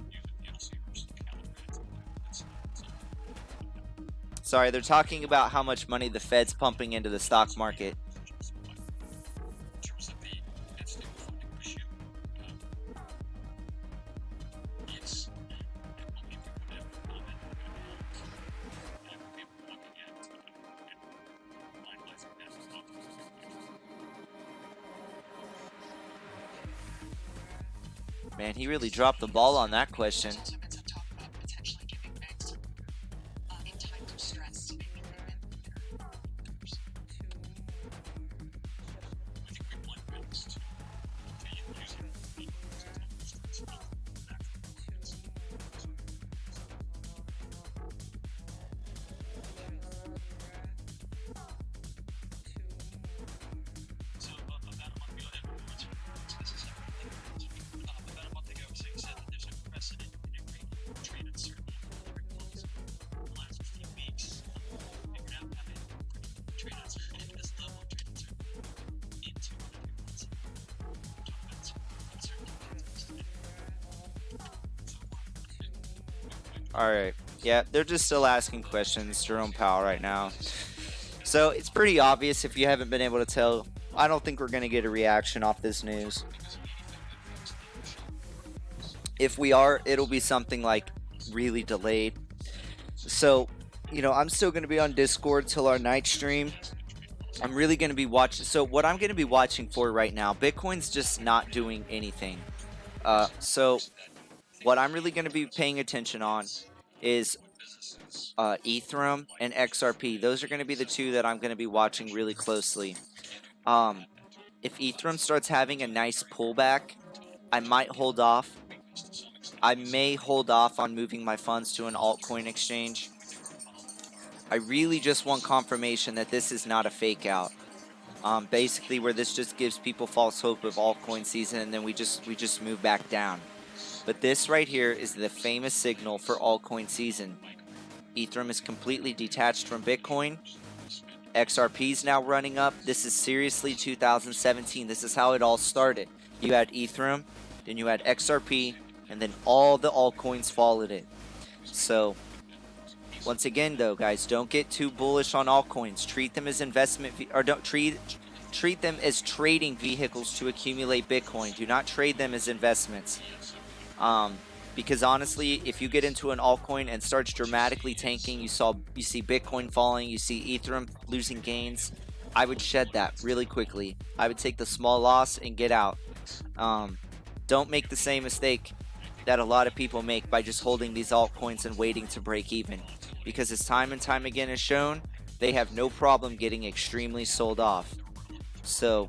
using the LC to calibrate it. Sorry, they're talking about how much money the Fed's pumping into the stock market. Man, he really dropped the ball on that question. Alright, yeah, they're just still asking questions, Jerome Powell right now. So it's pretty obvious if you haven't been able to tell. I don't think we're going to get a reaction off this news. If we are, it'll be something like really delayed. So, you know, I'm still going to be on Discord till our night stream. I'm really going to be watching. So what I'm going to be watching for right now, Bitcoin's just not doing anything. So what I'm really going to be paying attention on is Ethereum and XRP. Those are going to be the two that I'm going to be watching really closely. If Ethereum starts having a nice pullback, I might hold off. I may hold off on moving my funds to an altcoin exchange. I really just want confirmation that this is not a fake out. Basically where this just gives people false hope of altcoin season and then we just move back down. But this right here is the famous signal for altcoin season. Ethereum is completely detached from Bitcoin. XRP is now running up. This is seriously 2017. This is how it all started. You had Ethereum, then you had XRP, and then all the altcoins followed it. So once again though, guys, don't get too bullish on altcoins. Treat them as investment or don't treat them as trading vehicles to accumulate Bitcoin. Do not trade them as investments. Because honestly, if you get into an altcoin and starts dramatically tanking, you see Bitcoin falling, you see Ethereum losing gains, I would shed that really quickly. I would take the small loss and get out. Don't make the same mistake that a lot of people make by just holding these altcoins and waiting to break even. Because as time and time again has shown, they have no problem getting extremely sold off. So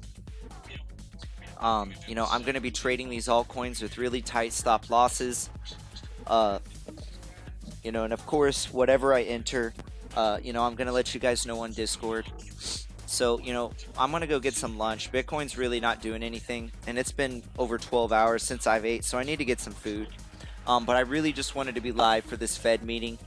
you know, I'm going to be trading these altcoins with really tight stop losses. You know, and of course, whatever I enter, you know, I'm going to let you guys know on Discord. So, you know, I'm going to go get some lunch. Bitcoin's really not doing anything, and it's been over 12 hours since I've ate, so I need to get some food. But I really just wanted to be live for this Fed meeting.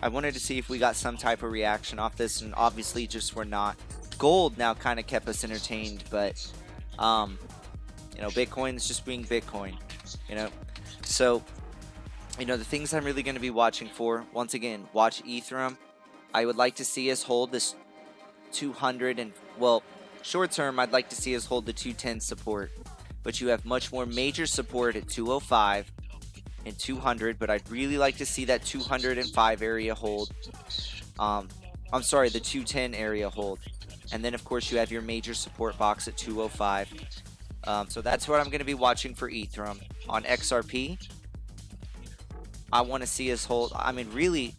I wanted to see if we got some type of reaction off this, and obviously just we're not. Gold now kind of kept us entertained, but you know, Bitcoin's just being Bitcoin, you know. So, you know, the things I'm really going to be watching for, once again, watch Ethereum. I would like to see us hold this 200 and, well, short term, I'd like to see us hold the 210 support. But you have much more major support at 205 and 200, but I'd really like to see that 205 area hold. I'm sorry, the 210 area hold. And then, of course, you have your major support box at 205. So that's what I'm going to be watching for Ethereum. On XRP, I want to see us hold. I mean, really,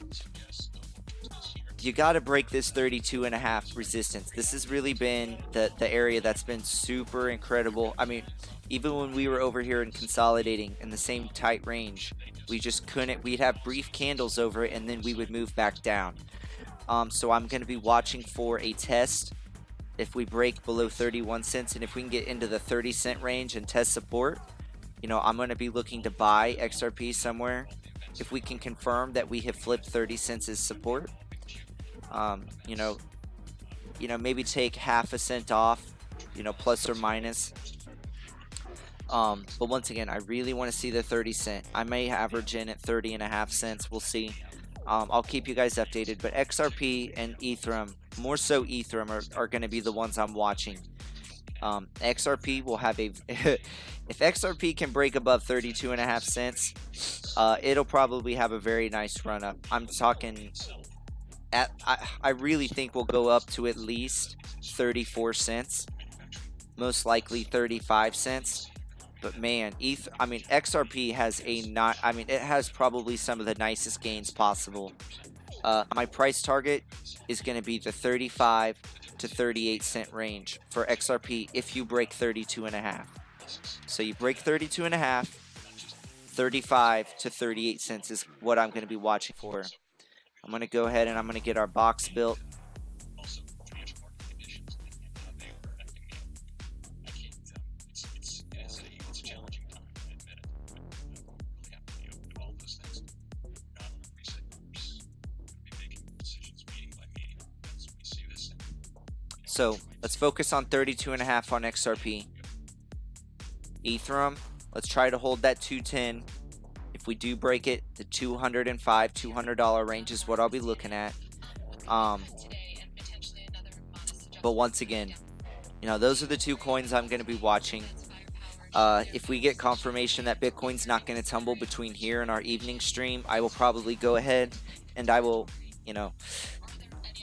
you got to break this 32.5 resistance. This has really been the area that's been super incredible. I mean, even when we were over here and consolidating in the same tight range, we just couldn't. We'd have brief candles over it, and then we would move back down. So I'm going to be watching for a test if we break below 31 cents, and if we can get into the 30-cent range and test support. You know, I'm going to be looking to buy XRP somewhere if we can confirm that we have flipped 30 cents as support. You know, maybe take half a cent off, you know, plus or minus. But once again, I really want to see the 30 cent. I may average in at 30.5 cents. We'll see. I'll keep you guys updated. But XRP and Ethereum, more so Ethereum, are going to be the ones I'm watching. XRP will have a if XRP can break above 32.5 cents, it'll probably have a very nice run up. I'm talking I really think we'll go up to at least 34 cents, most likely 35 cents. But man, XRP has it has probably some of the nicest gains possible. My price target is going to be the 35 to 38 cent range for XRP if you break 32.5. So you break 32.5, 35 to 38 cents is what I'm going to be watching for. I'm going to go ahead and I'm going to get our box built. Also, financial market conditions, they were affecting me. I can't, it's a challenging time, I admit it. But we're really happy to do all those things. Not on a preset course. We'll be making decisions meeting by meeting as we see this. So let's focus on 32.5 on XRP. Ethereum, let's try to hold that 210. If we do break it, the $205, $200 range is what I'll be looking at. But once again, you know, those are the two coins I'm going to be watching. If we get confirmation that Bitcoin's not going to tumble between here and our evening stream, I will probably go ahead and I will, you know,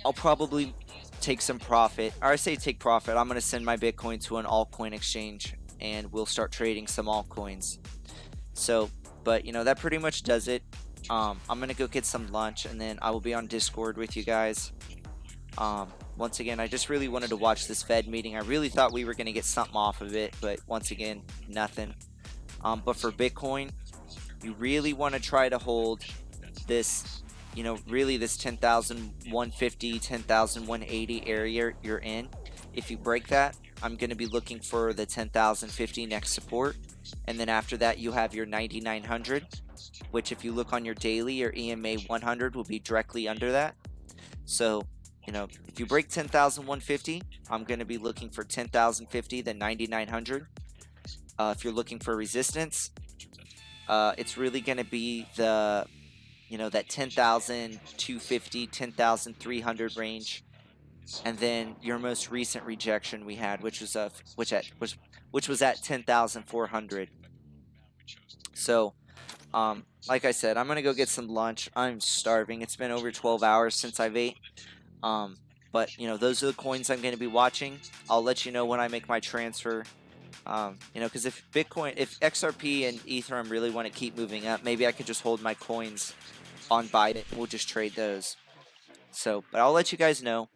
I'll probably take some profit. Or I say take profit, I'm going to send my Bitcoin to an altcoin exchange and we'll start trading some altcoins. So, but you know, that pretty much does it. I'm going to go get some lunch and then I will be on Discord with you guys. Once again, I just really wanted to watch this Fed meeting. I really thought we were going to get something off of it, but once again, nothing. But for Bitcoin, you really want to try to hold this, you know, really this 10,150, 10,180 area you're in. If you break that, I'm going to be looking for the 10,050 next support. And then after that, you have your 9,900, which if you look on your daily, your EMA 100 will be directly under that. So, you know, if you break 10,150, I'm going to be looking for 10,050, then 9,900. If you're looking for resistance, it's really going to be the, you know, that 10,250, 10,300 range. And then your most recent rejection we had, which was at 10,400. So, like I said, I'm gonna go get some lunch. I'm starving. It's been over 12 hours since I've ate. But you know, those are the coins I'm gonna be watching. I'll let you know when I make my transfer. You know, because if XRP and Ethereum really want to keep moving up, maybe I could just hold my coins on Bybit and we'll just trade those. So, but I'll let you guys know.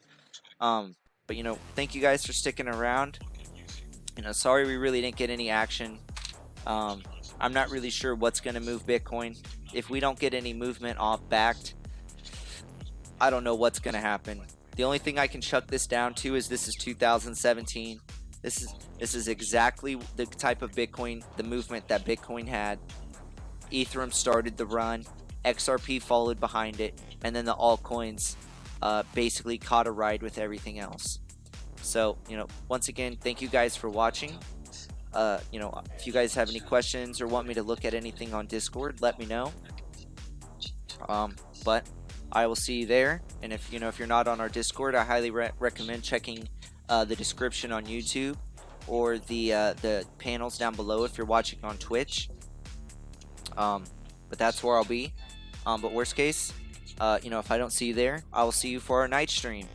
But you know, thank you guys for sticking around. You know, sorry we really didn't get any action. I'm not really sure what's going to move Bitcoin. If we don't get any movement off backed, I don't know what's going to happen. The only thing I can chuck this down to is this is 2017. This is exactly the type of Bitcoin, the movement that Bitcoin had. Ethereum started the run, XRP followed behind it, and then the altcoins basically caught a ride with everything else. So, you know, once again, thank you guys for watching. You know, if you guys have any questions or want me to look at anything on Discord, let me know. But I will see you there. And if you're not on our Discord, I highly recommend checking the description on YouTube or the panels down below if you're watching on Twitch. but that's where I'll be. But worst case, if I don't see you there, I will see you for our night stream.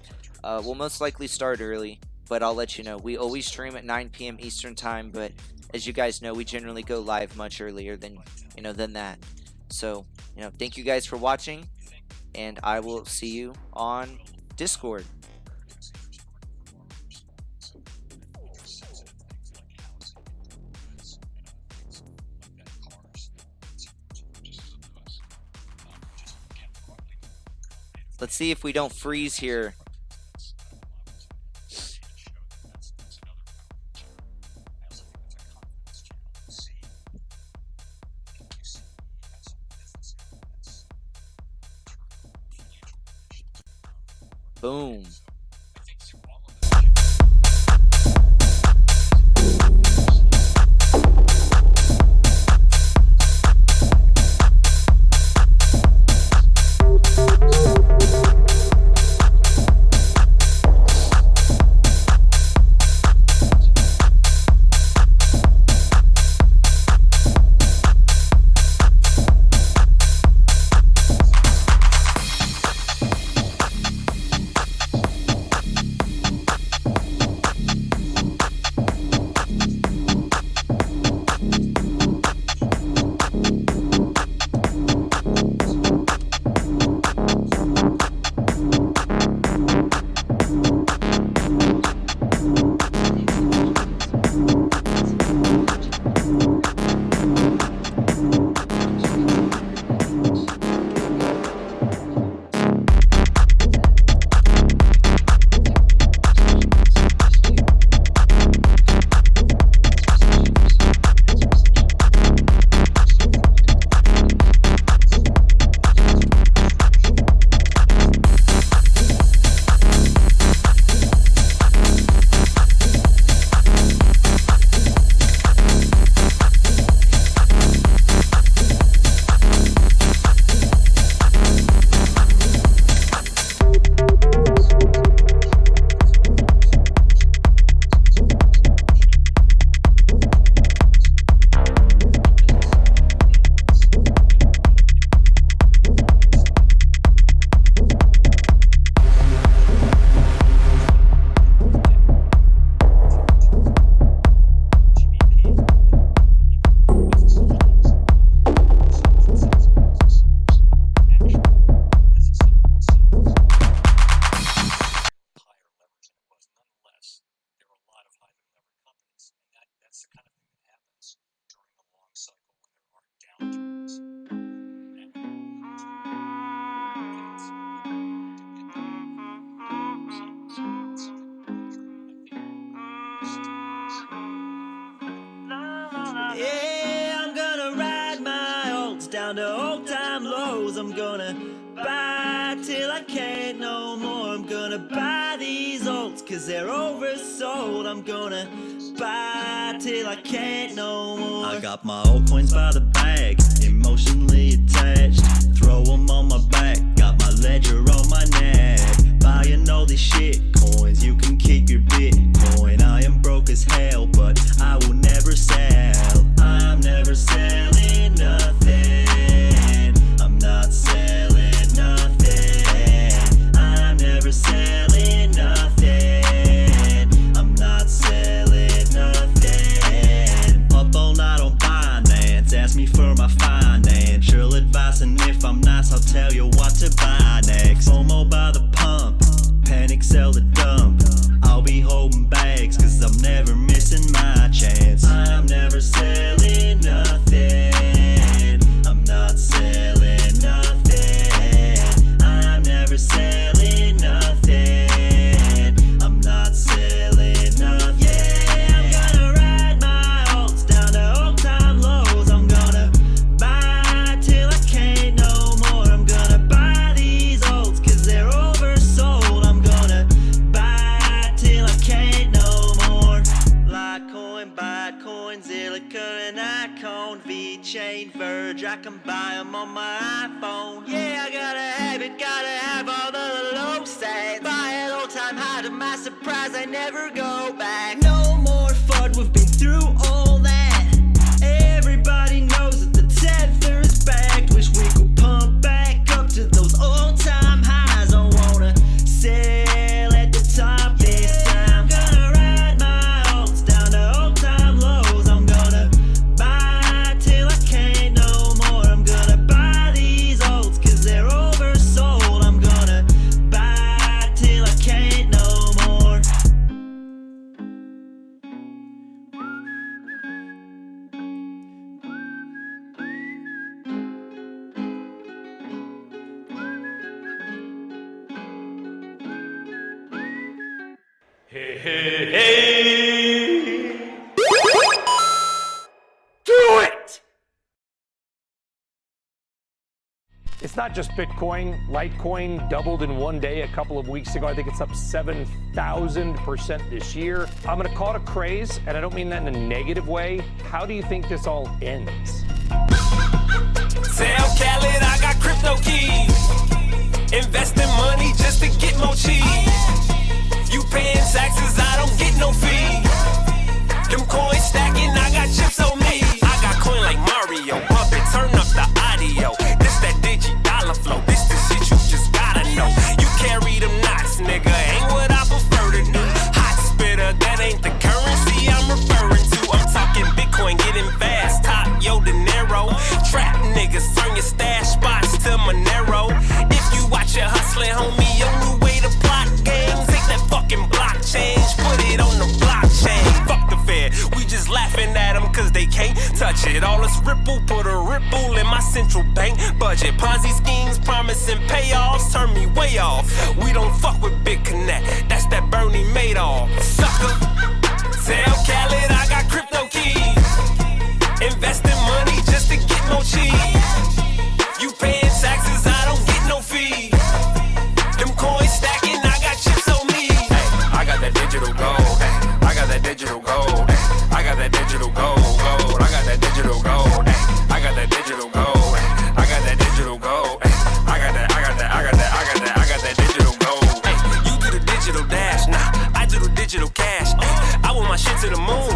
We'll most likely start early, but I'll let you know. We always stream at 9 p.m. Eastern time, but as you guys know, we generally go live much earlier than that. So, thank you guys for watching, and I will see you on Discord. Let's see if we don't freeze here. Boom. Yeah, I'm gonna ride my alts down to all-time lows. I'm gonna buy till I can't no more. I'm gonna buy these alts cause they're oversold. I'm gonna buy till I can't no more. I got my altcoins by the bag, emotionally attached. Throw them on my back, got my ledger on my neck. Buying all these shit coins, you can keep your Bitcoin. I am broke as hell, but I will never sell. I'm never selling nothing. I'm not selling nothing. I'm never selling nothing. I'm not selling nothing. Up all night on Binance, ask me for my financial advice, and if I'm nice, I'll tell you what to buy next. FOMO by the pump, panic sell the dump. I'll be holding bags cause I'm never missing my chance. I'm never selling nothing. I'm not selling nothing. I'm never selling nothing. I'm not selling nothing. Yeah, I'm gonna ride my alts down to all-time lows. I'm gonna buy till I can't no more. I'm gonna buy these alts cause they're oversold. I'm gonna buy till I can't no more. Litecoin, Bitcoin, Zilliqa and Icon, V-Chain, Verge, I can buy them on my iPhone. Yeah, I gotta have it, gotta have all the low stats. Buy at all-time high, to my surprise I never go back. No more FUD, we've been through all that. Everybody knows that the tether is back. Hey, hey, hey! Do it! It's not just Bitcoin. Litecoin doubled in one day a couple of weeks ago. I think it's up 7,000% this year. I'm going to call it a craze, and I don't mean that in a negative way. How do you think this all ends? Tell Khaled I got crypto keys. Investing money just to get more cheese. You paying taxes, I don't get no fee. Them coins stacking, I got chips on me. I got coin like Mario, bump it, turn up the audio. This that digi-dollar flow, this the shit you just gotta know. You carry them knots, nigga, ain't what I prefer to do. Hot spitter, that ain't the currency I'm referring to. I'm talking Bitcoin getting fast, top yo dinero. Trap niggas, turn your stash spots to Monero. If you watch it hustling, homie, your new way to plot games. Take that fucking block change, put it on the blockchain. Fuck the Fed, we just laughing at them cause they can't touch it. All this ripple, put a ripple in my central bank budget. Ponzi schemes, promising payoffs, turn me way off. We don't fuck with Big Connect, that's that Bernie Madoff. Sucker, tell Khaled I got crypto keys. Investing money just to get more cheese. You paying taxes, I don't get no fee. Them coins stacking, I got chips on me. Hey, I got that digital gold. Hey, I got that digital gold. Hey, I got that digital gold. I got that digital gold. Hey, I got that digital gold. Hey, I got that digital gold. Hey, I got that digital gold. Hey, you do the digital dash, nah, I do the digital cash. I want my shit to the moon.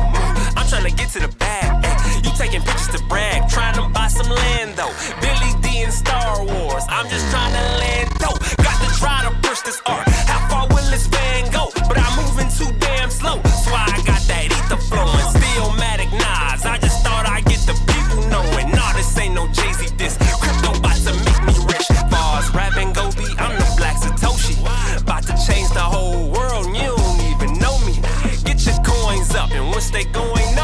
I'm trying to get to the bag. You taking pictures to brag, trying to buy some land though. Billy D in Star Wars, I'm just trying to land though. Got to try to push this art. How far will this van go? But I'm moving too damn slow. That's why I got that ether flowing. Stillmatic Nas, I just thought I'd get the people knowing. Nah, this ain't no Jay-Z diss. Crypto about to make me rich. Bars, rapping, go be, I'm the Black Satoshi. About to change the whole world, and you don't even know me. Get your coins up, and once they going